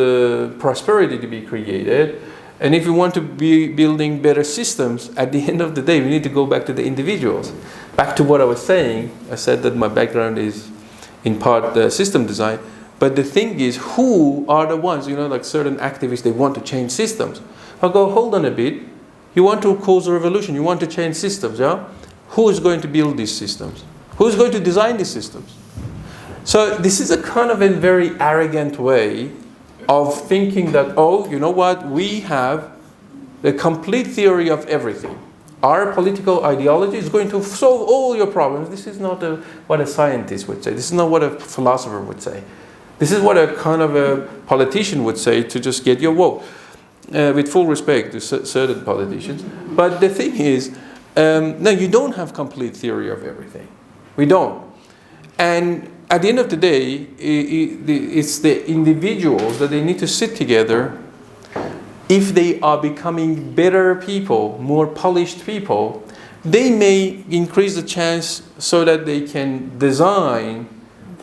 prosperity to be created, and if you want to be building better systems, at the end of the day, we need to go back to the individuals. Back to what I was saying, I said that my background is in part system design. But the thing is, who are the ones, certain activists, they want to change systems. I'll go, hold on a bit. You want to cause a revolution. You want to change systems, yeah? Who is going to build these systems? Who is going to design these systems? So this is a kind of a very arrogant way of thinking that, oh, you know what, we have the complete theory of everything. Our political ideology is going to solve all your problems. This is not what a scientist would say. This is not what a philosopher would say. This is what a kind of a politician would say to just get your vote. With full respect to certain politicians. But the thing is, no, you don't have complete theory of everything. We don't. And at the end of the day, it's the individuals that they need to sit together. If they are becoming better people, more polished people, they may increase the chance so that they can design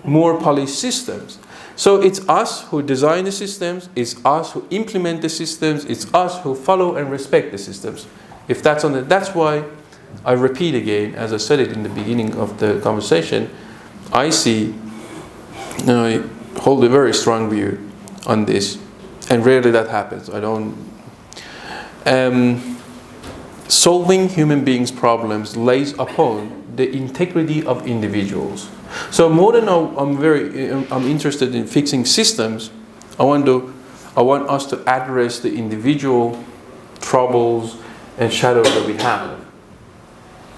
more polished systems. So it's us who design the systems, it's us who implement the systems, it's us who follow and respect the systems. If that's on that's why I repeat again, as I said it in the beginning of the conversation, I hold a very strong view on this, and rarely that happens. I don't. Solving human beings' problems lays upon the integrity of individuals. So more than I'm interested in fixing systems, I want us to address the individual troubles and shadows that we have.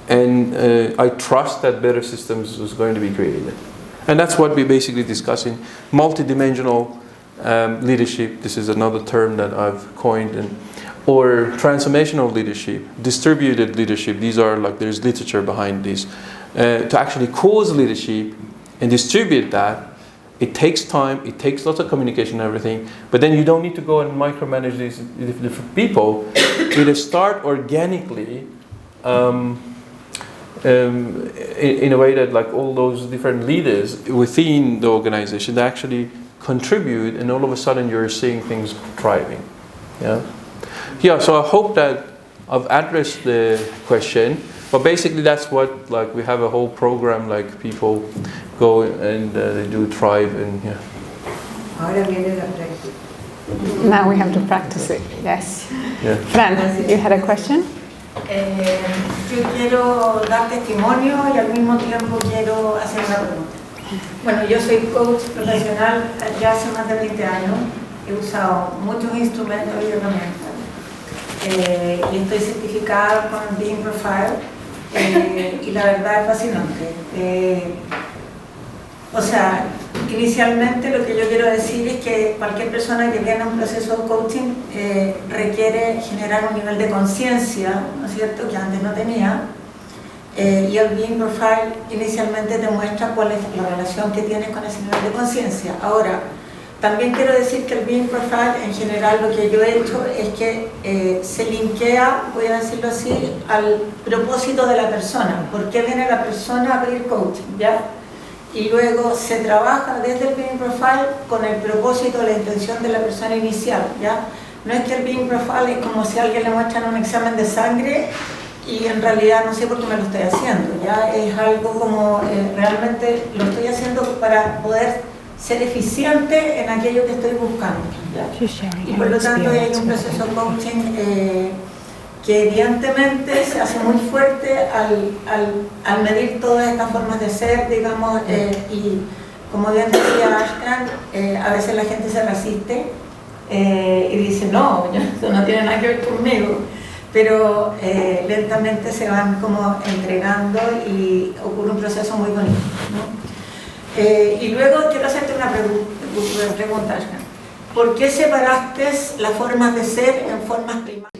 And I trust that better systems is going to be created. And that's what we're basically discussing. Multidimensional leadership, this is another term that I've coined, or transformational leadership, distributed leadership, these are like, there's literature behind this. To actually cause leadership and distribute that, it takes time, it takes lots of communication and everything, but then you don't need to go and micromanage these different people. It'll start organically in a way that like all those different leaders within the organization, they actually contribute, and all of a sudden you're seeing things thriving. Yeah, so I hope that I've addressed the question. But basically that's what, like, we have a whole program, like people go and they do thrive, and yeah. Ahora viene la práctica. Now we have to practice it, yes. Yeah. Fran, you had a question? Yo quiero dar testimonio y al mismo tiempo quiero hacer una pregunta. Bueno, yo soy coach profesional ya hace más de 20 años. He usado muchos instrumentos y herramientas. Y estoy certificada con el Being Profile. Y la verdad es fascinante. O sea, inicialmente lo que yo quiero decir es que cualquier persona que viene a un proceso de coaching requiere generar un nivel de conciencia, ¿no es cierto?, que antes no tenía. Y el Being Profile inicialmente te muestra cuál es la relación que tienes con ese nivel de conciencia. Ahora, también quiero decir que el Being Profile, en general, lo que yo he hecho es que se linkea, voy a decirlo así, al propósito de la persona. ¿Por qué viene la persona a pedir coaching? ¿Ya? Y luego se trabaja desde el Being Profile con el propósito, la intención de la persona inicial. ¿Ya? No es que el Being Profile es como si a alguien le muestran un examen de sangre y en realidad no sé por qué me lo estoy haciendo. ¿Ya? Es algo como realmente lo estoy haciendo para poder ser eficiente en aquello que estoy buscando. ¿Ya? Y por lo tanto hay un proceso de coaching que evidentemente se hace muy fuerte al medir todas estas formas de ser, digamos, y como bien decía Ashkan, a veces la gente se resiste y dice, no, esto no tiene nada que ver conmigo, pero lentamente se van como entregando y ocurre un proceso muy bonito, ¿no? Y luego quiero hacerte una pregunta, Ashkan. ¿Por qué separaste las formas de ser en formas primarias?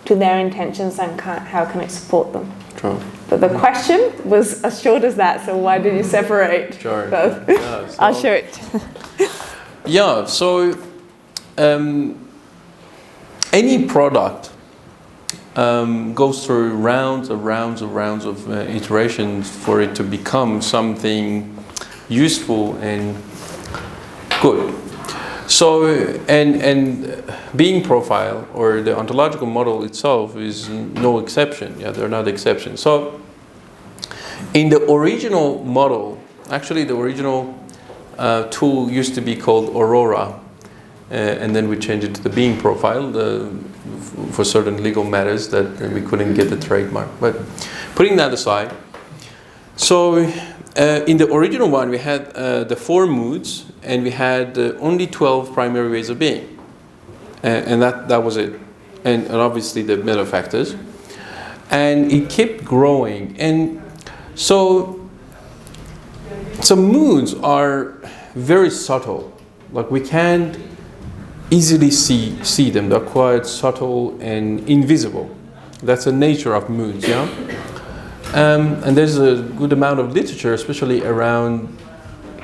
To their intentions and how can it support them? Sure. But the question was as short as that, so why did you separate Sure. both? Yeah, so, I'll show it. Yeah, so any product goes through rounds of iterations for it to become something useful and good. So, and being profile or the ontological model itself is no exception. Yeah, they're not exceptions. So, in the original model, actually the original tool used to be called Aurora, and then we changed it to the being profile for certain legal matters that we couldn't get the trademark. But putting that aside, so in the original one, we had the 4 moods, and we had only 12 primary ways of being. And that was it. And obviously the middle factors. And it kept growing. And so moods are very subtle. Like we can't easily see them. They're quite subtle and invisible. That's the nature of moods, yeah? And there's a good amount of literature, especially around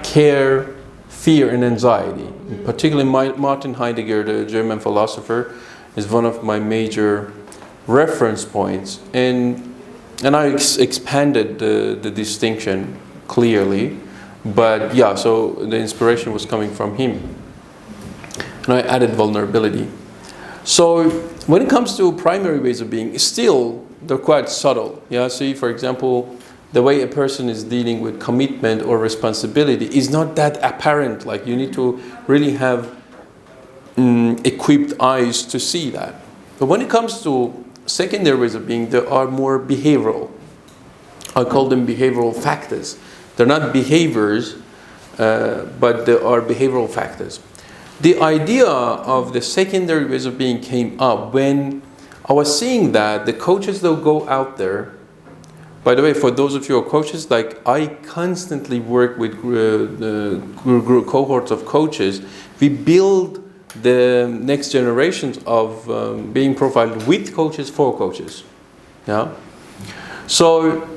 care, fear, and anxiety. Particularly Martin Heidegger, the German philosopher, is one of my major reference points. And I expanded the distinction clearly. But yeah, so the inspiration was coming from him. And I added vulnerability. So when it comes to primary ways of being, still they're quite subtle. Yeah, see, for example, the way a person is dealing with commitment or responsibility is not that apparent. Like you need to really have equipped eyes to see that. But when it comes to secondary ways of being, they are more behavioral. I call them behavioral factors. They're not behaviors, but they are behavioral factors. The idea of the secondary ways of being came up when I was seeing that the coaches that go out there. By the way, for those of you who are coaches, like I constantly work with cohorts of coaches. We build the next generations of being profiled with coaches for coaches. Yeah. So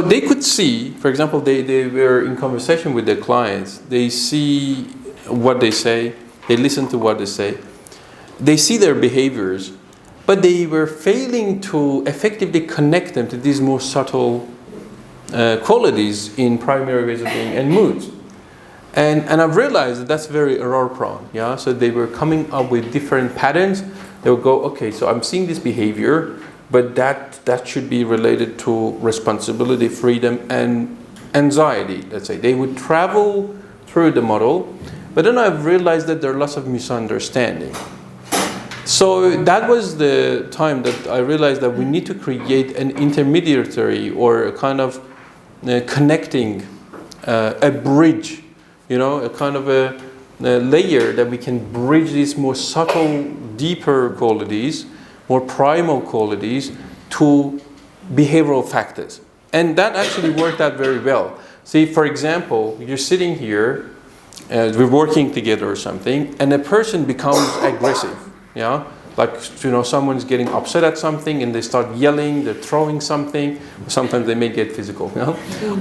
they could see, for example, they were in conversation with their clients. They see what they say. They listen to what they say. They see their behaviors, but they were failing to effectively connect them to these more subtle qualities in primary ways of being and moods. And I've realized that that's very error prone. Yeah, so they were coming up with different patterns. They would go, okay, so I'm seeing this behavior, but that should be related to responsibility, freedom, and anxiety. Let's say they would travel through the model, but then I've realized that there are lots of misunderstanding. So that was the time that I realized that we need to create an intermediary or a kind of connecting, a bridge, a kind of a layer that we can bridge these more subtle, deeper qualities, more primal qualities to behavioral factors. And that actually worked out very well. See, for example, you're sitting here, we're working together or something, and a person becomes aggressive. Yeah, like someone's getting upset at something and they start yelling, they're throwing something. Sometimes they may get physical.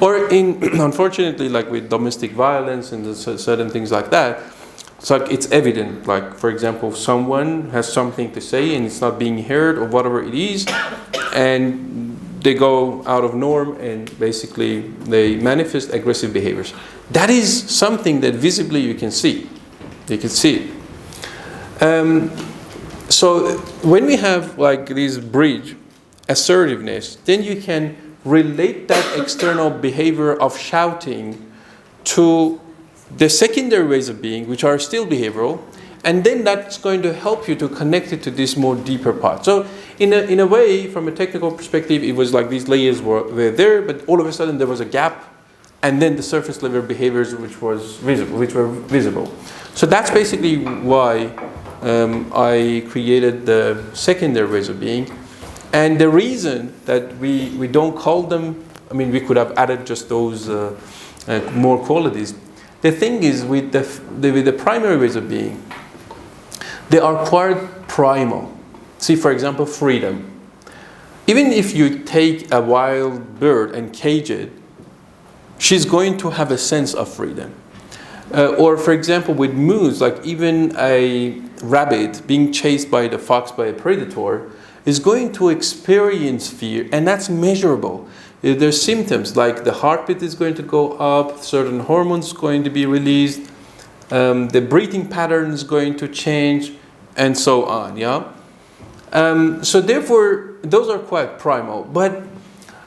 Or unfortunately, like with domestic violence and certain things like that, it's like it's evident. Like for example, someone has something to say and it's not being heard or whatever it is, and they go out of norm and basically they manifest aggressive behaviors. That is something that visibly you can see. You can see it. So when we have like this bridge, assertiveness, then you can relate that external behavior of shouting to the secondary ways of being, which are still behavioral, and then that's going to help you to connect it to this more deeper part. So in a way, from a technical perspective, it was like these layers were there, but all of a sudden there was a gap, and then the surface level behaviors which were visible. So that's basically why I created the secondary ways of being. And the reason that we don't call them, we could have added just those more qualities. The thing is with the primary ways of being, they are quite primal. See, for example, freedom. Even if you take a wild bird and cage it, she's going to have a sense of freedom. Or for example, with moods, like even a rabbit being chased by the fox by a predator is going to experience fear, and that's measurable. There's symptoms like the heartbeat is going to go up, certain hormones going to be released, the breathing pattern is going to change, and so on. Yeah. So therefore, those are quite primal. But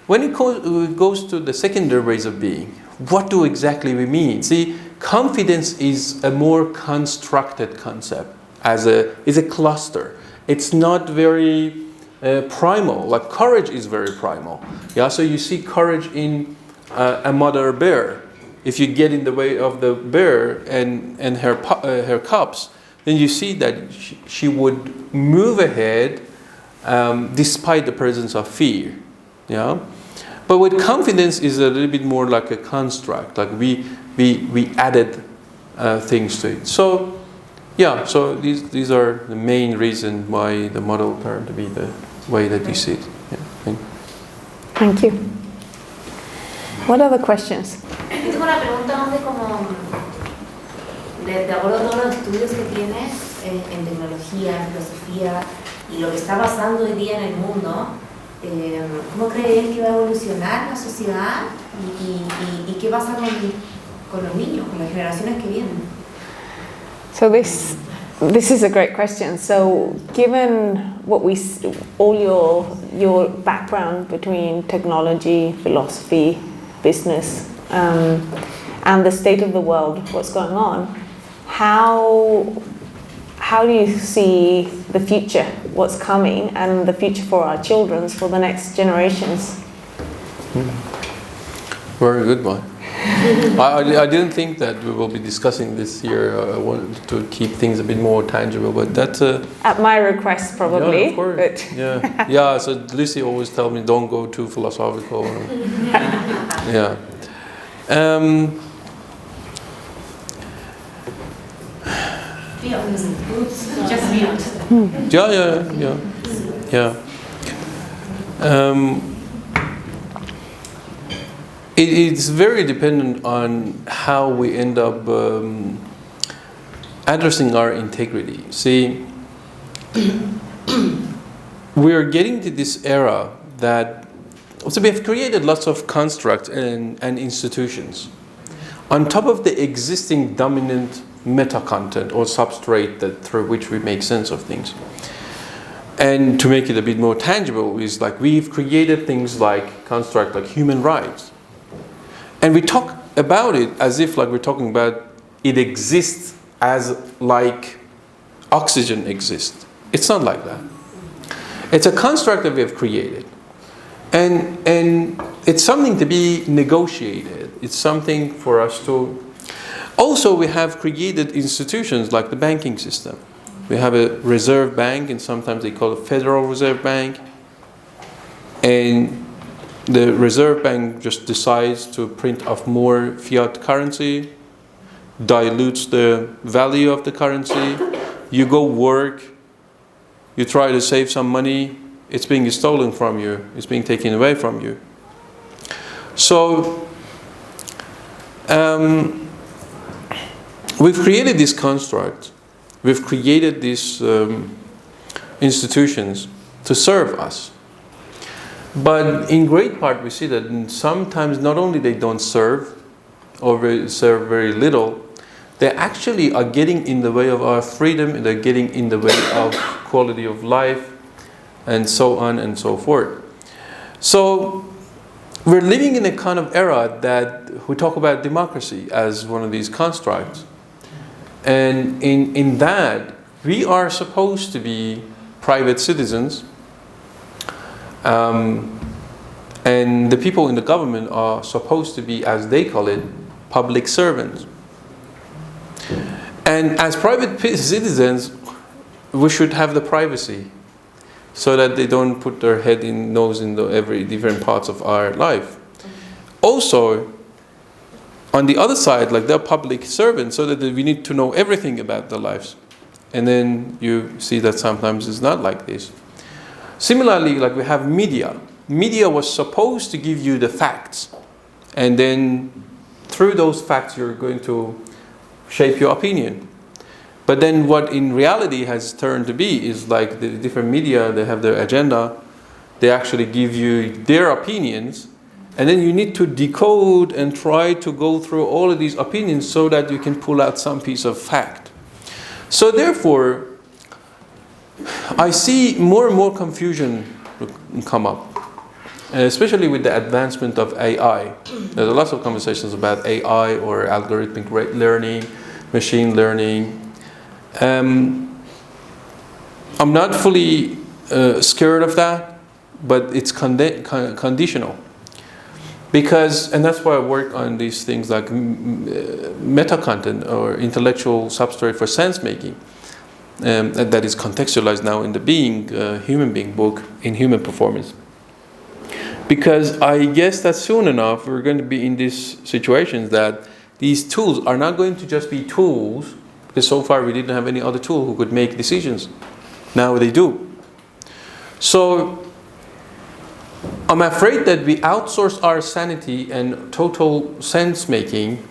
when it goes to the secondary ways of being, what do exactly we mean? See, confidence is a more constructed concept. Is a cluster. It's not very primal. Like courage is very primal. Yeah. So you see courage in a mother bear. If you get in the way of the bear and her cubs, then you see that she would move ahead despite the presence of fear. Yeah, but with confidence is a little bit more like a construct. Like we added things to it. So yeah, so these are the main reason why the model turned to be the way that you see it. Yeah. Thank you. What other questions? Yo tengo una pregunta más de como de acuerdo a todos los estudios que tienes en tecnología, en filosofía y lo que está pasando hoy día en el mundo, ¿cómo crees que va a evolucionar la sociedad y qué pasa con los niños, con las generaciones que vienen? So this is a great question. So given what all your background between technology, philosophy, business, and the state of the world, what's going on, how do you see the future, what's coming, and the future for our children, for the next generations? Very good one. I didn't think that we will be discussing this here. I wanted to keep things a bit more tangible, but that's at my request, probably. Yeah, of course. But Yeah. So Lucy always tells me don't go too philosophical. Yeah. Just be honest. Yeah. It's very dependent on how we end up addressing our integrity. See, we are getting to this era that so we have created lots of constructs and institutions on top of the existing dominant meta content or substrate through which we make sense of things. And to make it a bit more tangible is like we've created things like construct like human rights. And we talk about it as if like we're talking about it exists as like oxygen exists. It's not like that. It's a construct that we have created. And it's something to be negotiated. It's something for us to... Also, we have created institutions like the banking system. We have a reserve bank, and sometimes they call it Federal Reserve Bank. And the Reserve Bank just decides to print off more fiat currency, dilutes the value of the currency. You go work, you try to save some money, it's being stolen from you, it's being taken away from you. So, we've created this construct, we've created these institutions to serve us. But in great part we see that sometimes not only they don't serve, or serve very little, they actually are getting in the way of our freedom, and they're getting in the way of quality of life, and so on and so forth. So we're living in a kind of era that we talk about democracy as one of these constructs. And in that, we are supposed to be private citizens, and the people in the government are supposed to be, as they call it, public servants. And as private citizens, we should have the privacy, so that they don't put their head in nose in every different parts of our life. Also, on the other side, like they're public servants, so that we need to know everything about their lives. And then you see that sometimes it's not like this. Similarly, like we have media. Media was supposed to give you the facts, and then through those facts you're going to shape your opinion. But then what in reality has turned to be is like the different media, they have their agenda, they actually give you their opinions, and then you need to decode and try to go through all of these opinions so that you can pull out some piece of fact. So therefore, I see more and more confusion come up, especially with the advancement of AI. There's lots of conversations about AI or algorithmic learning, machine learning. I'm not fully scared of that, but it's conditional. Because, and that's why I work on these things like meta content or intellectual substrate for sense making, that is contextualized now in the human being book in human performance. Because I guess that soon enough we're going to be in these situations that these tools are not going to just be tools, because so far we didn't have any other tool who could make decisions. Now they do. So I'm afraid that we outsource our sanity and total sense making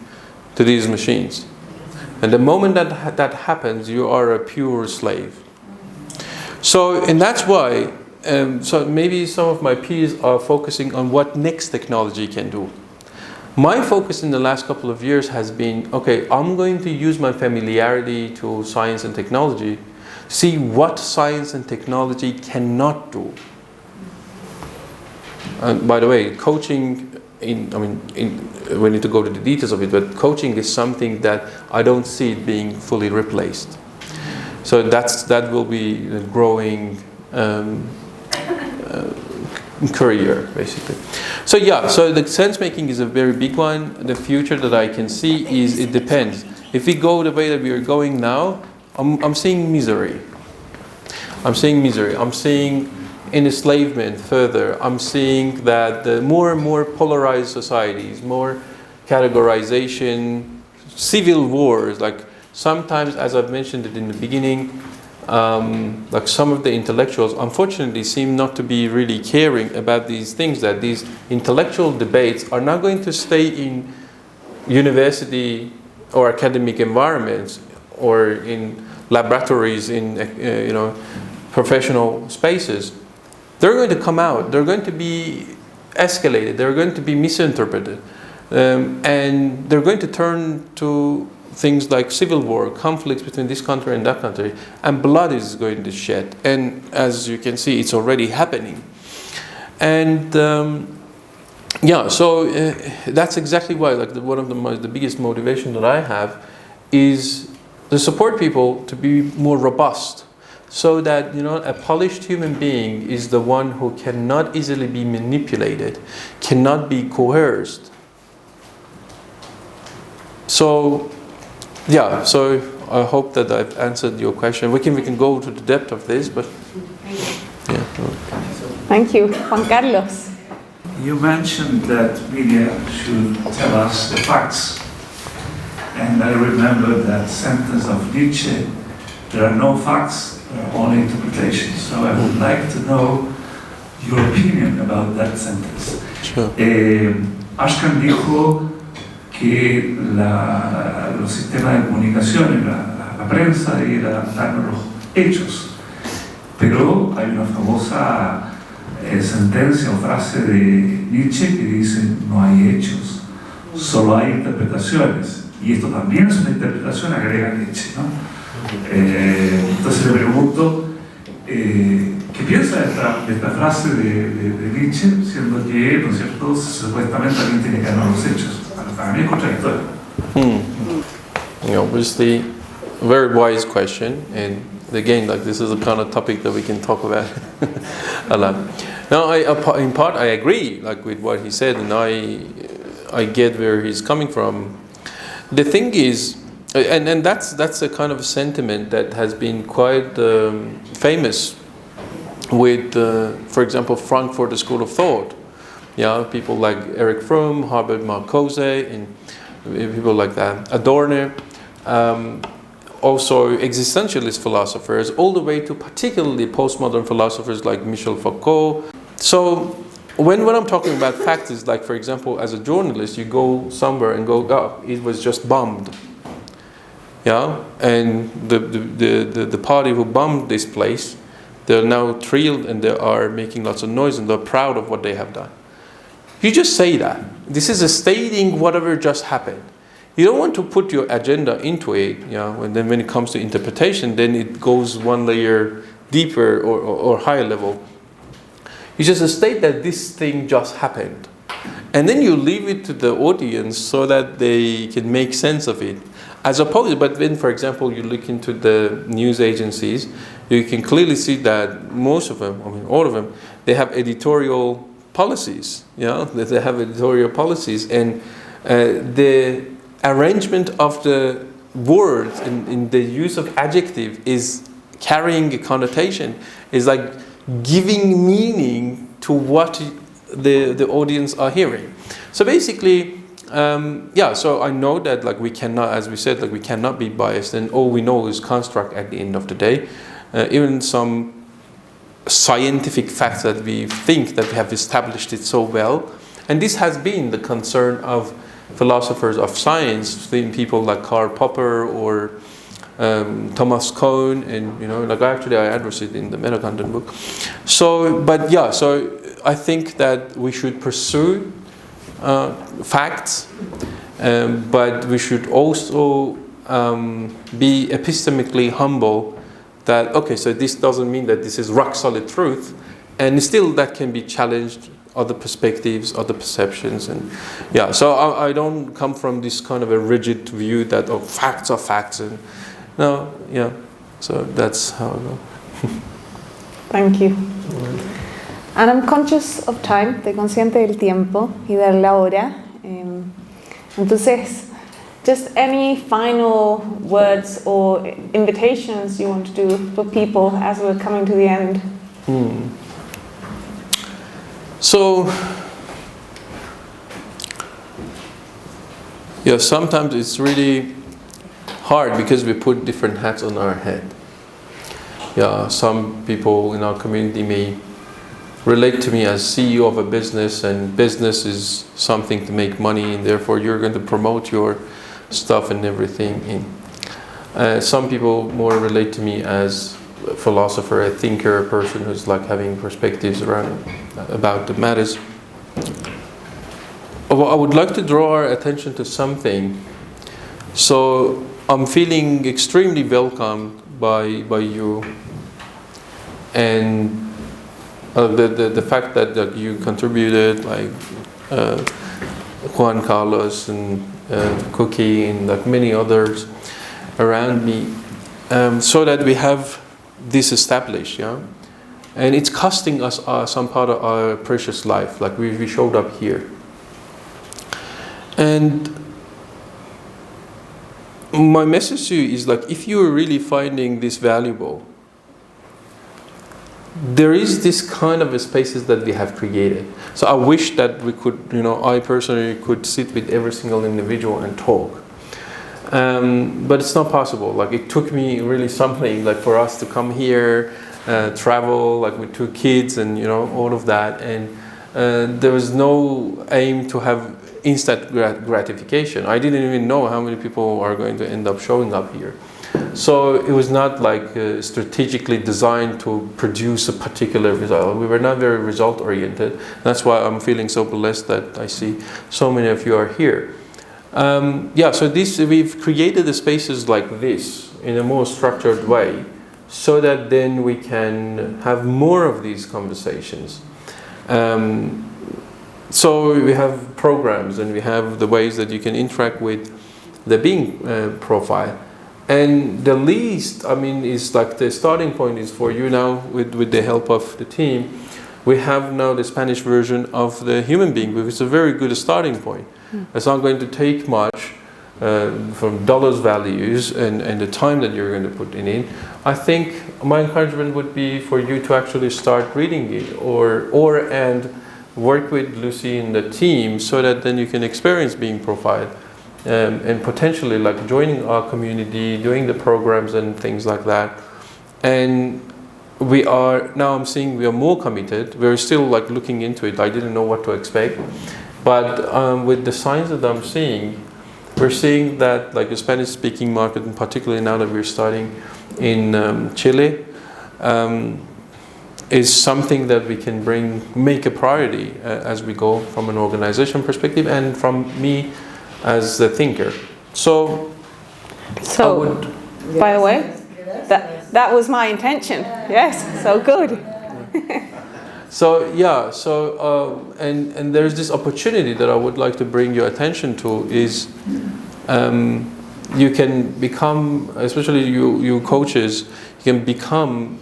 to these machines. And the moment that happens, you are a pure slave. So, and that's why, so maybe some of my peers are focusing on what next technology can do. My focus in the last couple of years has been, okay, I'm going to use my familiarity to science and technology, see what science and technology cannot do. And by the way, coaching, we need to go to the details of it, but coaching is something that I don't see it being fully replaced. So that will be a growing career, basically. So yeah, so the sense making is a very big one. The future that I can see is, it depends. If we go the way that we are going now, I'm seeing misery. I'm seeing enslavement further. I'm seeing that the more and more polarized societies, more categorization, civil wars, like sometimes, as I've mentioned it in the beginning, like some of the intellectuals unfortunately seem not to be really caring about these things, that these intellectual debates are not going to stay in university or academic environments or in laboratories, in professional spaces. They're going to come out, they're going to be escalated, they're going to be misinterpreted, and they're going to turn to things like civil war, conflicts between this country and that country, and blood is going to shed. And as you can see, it's already happening. And so that's exactly why, like one of the biggest motivation that I have is to support people to be more robust, so that a polished human being is the one who cannot easily be manipulated, cannot be coerced. So yeah, so I hope that I've answered your question. We can go to the depth of this, but yeah. Thank you. Juan Carlos. You mentioned that media should tell us the facts. And I remember that sentence of Nietzsche, there are no facts, there are only interpretations. So I would like to know your opinion about that sentence. Sure. Ashkan dijo que los sistemas de comunicación, la prensa, debiera darnos los hechos. Pero hay una famosa sentencia o frase de Nietzsche que dice: no hay hechos, solo hay interpretaciones. Y esto también es una interpretación, agrega Nietzsche, ¿no? Entonces le pregunto, ¿qué piensa de esta frase de Nietzsche, siendo que, ¿no es cierto?, supuestamente alguien tiene que ganar los hechos? Para mí es contradictorio. Obviously, a very wise question, and again, like this is a kind of topic that we can talk about a lot. Now, in part, I agree, like with what he said, and I get where he's coming from. The thing is, and that's a kind of sentiment that has been quite famous with, for example, Frankfurt School of Thought. Yeah, people like Erich Fromm, Herbert Marcuse, and people like that, Adorno, also existentialist philosophers, all the way to particularly postmodern philosophers like Michel Foucault. So when I'm talking about facts, is like, for example, as a journalist, you go somewhere and go, oh, it was just bombed. Yeah, and the party who bombed this place, they're now thrilled and they are making lots of noise and they're proud of what they have done. You just say that. This is a stating whatever just happened. You don't want to put your agenda into it, and then when it comes to interpretation, then it goes one layer deeper or higher level. You just state that this thing just happened. And then you leave it to the audience so that they can make sense of it. As opposed, but when, for example, you look into the news agencies, you can clearly see that most of them, all of them, they have editorial policies, that they have editorial policies, and the arrangement of the words in the use of adjective is carrying a connotation, is like giving meaning to what the audience are hearing. So basically, so I know that like we cannot, as we said, like we cannot be biased, and all we know is construct at the end of the day. Even some scientific facts that we think that we have established it so well, and this has been the concern of philosophers of science, people like Karl Popper or Thomas Kuhn, and I address it in the meta content book. So I think that we should pursue facts, but we should also be epistemically humble. That so this doesn't mean that this is rock solid truth, and still that can be challenged, other perspectives, other perceptions, and so I don't come from this kind of a rigid view that facts are facts, and so that's how I go. Thank you. And I'm conscious of time, estoy consciente del tiempo y de la hora. Entonces, just any final words or invitations you want to do for people as we're coming to the end? So, sometimes it's really hard because we put different hats on our head. Some people in our community may relate to me as CEO of a business, and business is something to make money, and therefore you're going to promote your stuff and everything. Some people more relate to me as a philosopher, a thinker, a person who's like having perspectives about the matters. I would like to draw our attention to something. So I'm feeling extremely welcomed by you, and the fact that you contributed, like Juan Carlos and Cookie and like many others around me, so that we have this established, and it's costing us some part of our precious life. Like we showed up here, and my message to you is like, if you are really finding this valuable, there is this kind of spaces that we have created. So I wish that we could, I personally could sit with every single individual and talk. But it's not possible. Like it took me really something like for us to come here, travel, like with 2 kids and all of that. And there was no aim to have instant gratification. I didn't even know how many people are going to end up showing up here. So it was not like strategically designed to produce a particular result. We were not very result oriented. That's why I'm feeling so blessed that I see so many of you are here. So we've created the spaces like this in a more structured way, so that then we can have more of these conversations. So we have programs, and we have the ways that you can interact with the being profile. And the least, is like the starting point is for you now, with the help of the team, we have now the Spanish version of the human being, which is a very good starting point. It's not going to take much from dollars values and the time that you're going to put in. I think my encouragement would be for you to actually start reading it and work with Lucy and the team, so that then you can experience being profiled. And potentially like joining our community, doing the programs and things like that. And I'm seeing we are more committed. We're still like looking into it. I didn't know what to expect. But with the signs that I'm seeing, we're seeing that like the Spanish speaking market, and particularly now that we're starting in Chile, is something that we can make a priority as we go from an organization perspective, and from me as the thinker. So by the way, that was my intention. Yes, so good. And there's this opportunity that I would like to bring your attention to is you can become, especially you coaches, you can become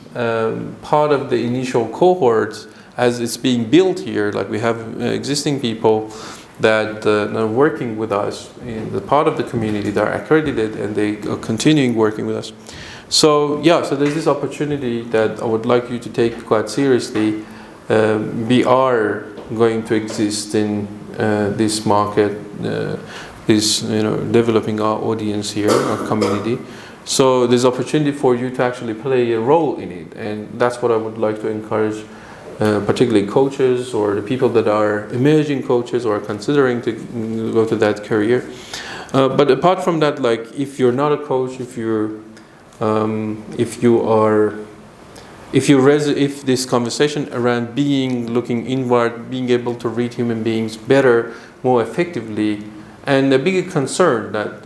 part of the initial cohorts as it's being built here, like we have existing people that are working with us in the part of the community that are accredited, and they are continuing working with us. So yeah, so there's this opportunity that I would like you to take quite seriously. We are going to exist in this market, developing our audience here, our community. So there's opportunity for you to actually play a role in it, and that's what I would like to encourage, particularly coaches or the people that are emerging coaches or are considering to go to that career. But apart from that, like if you're not a coach, if this conversation around looking inward, being able to read human beings better, more effectively, and a bigger concern that,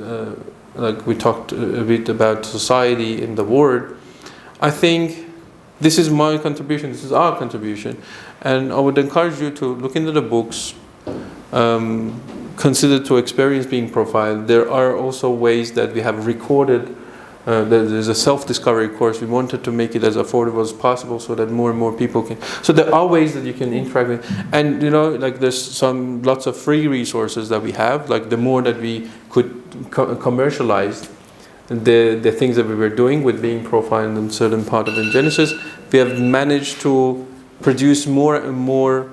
like we talked a bit about society and the world, I think this is my contribution, this is our contribution, and I would encourage you to look into the books, consider to experience being profiled. There are also ways that we have recorded. There's a self-discovery course. We wanted to make it as affordable as possible so that more and more people can. So there are ways that you can interact with, and like there's lots of free resources that we have. Like the more that we could commercialize the things that we were doing with being profiled in certain part of the Genesis, we have managed to produce more and more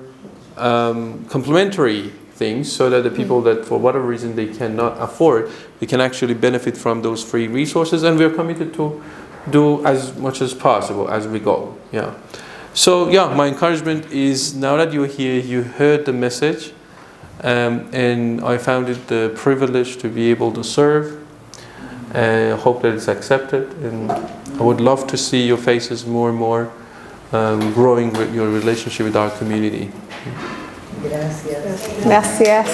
complementary things, so that the people that for whatever reason they cannot afford, we can actually benefit from those free resources, and we're committed to do as much as possible as we go. Yeah. So yeah, my encouragement is, now that you're here, you heard the message, and I found it a privilege to be able to serve. I hope that it's accepted, and I would love to see your faces more and more, growing with your relationship with our community. Gracias. Gracias.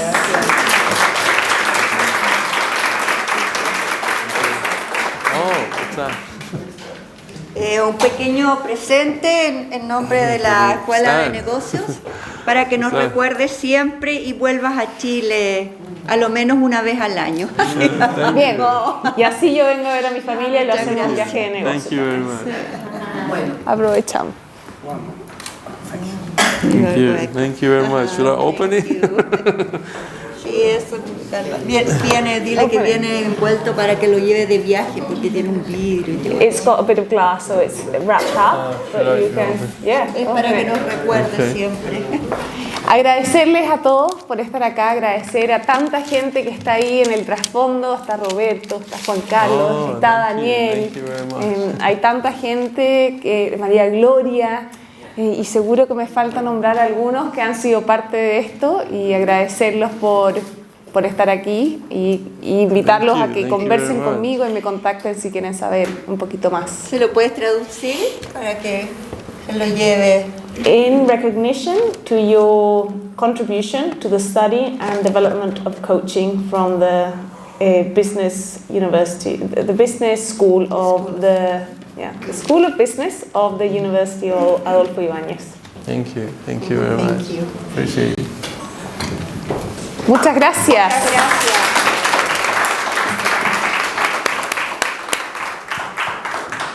Un pequeño presente en nombre de la Escuela de Negocios para que nos recuerdes siempre y vuelvas a Chile a lo menos una vez al año. Bien, y así yo vengo a ver a mi familia y lo hacemos un viaje de negocios. Thank you very much. Bueno. Aprovechamos. Thank you very much. Should I open it? Sí, eso. Dile que viene envuelto para que lo lleve de viaje, porque tiene un vidrio. It's got a bit of glass, so it's wrapped up, but you can, Es para que nos recuerde siempre. Agradecerles a todos por estar acá, agradecer a tanta gente que está ahí en el trasfondo. Está Roberto, está Juan Carlos, está Daniel, hay tanta gente, María Gloria, y seguro que me falta nombrar a algunos que han sido parte de esto, y agradecerlos por estar aquí y invitarlos a que conversen conmigo y me contacten si quieren saber un poquito más. ¿Se lo puedes traducir para que se lo lleve? In recognition to your contribution to the study and development of coaching from the business university, the business school of the School of Business of the University Adolfo Ibañez. Thank you very much. Thank you. Appreciate it. Muchas gracias. Gracias.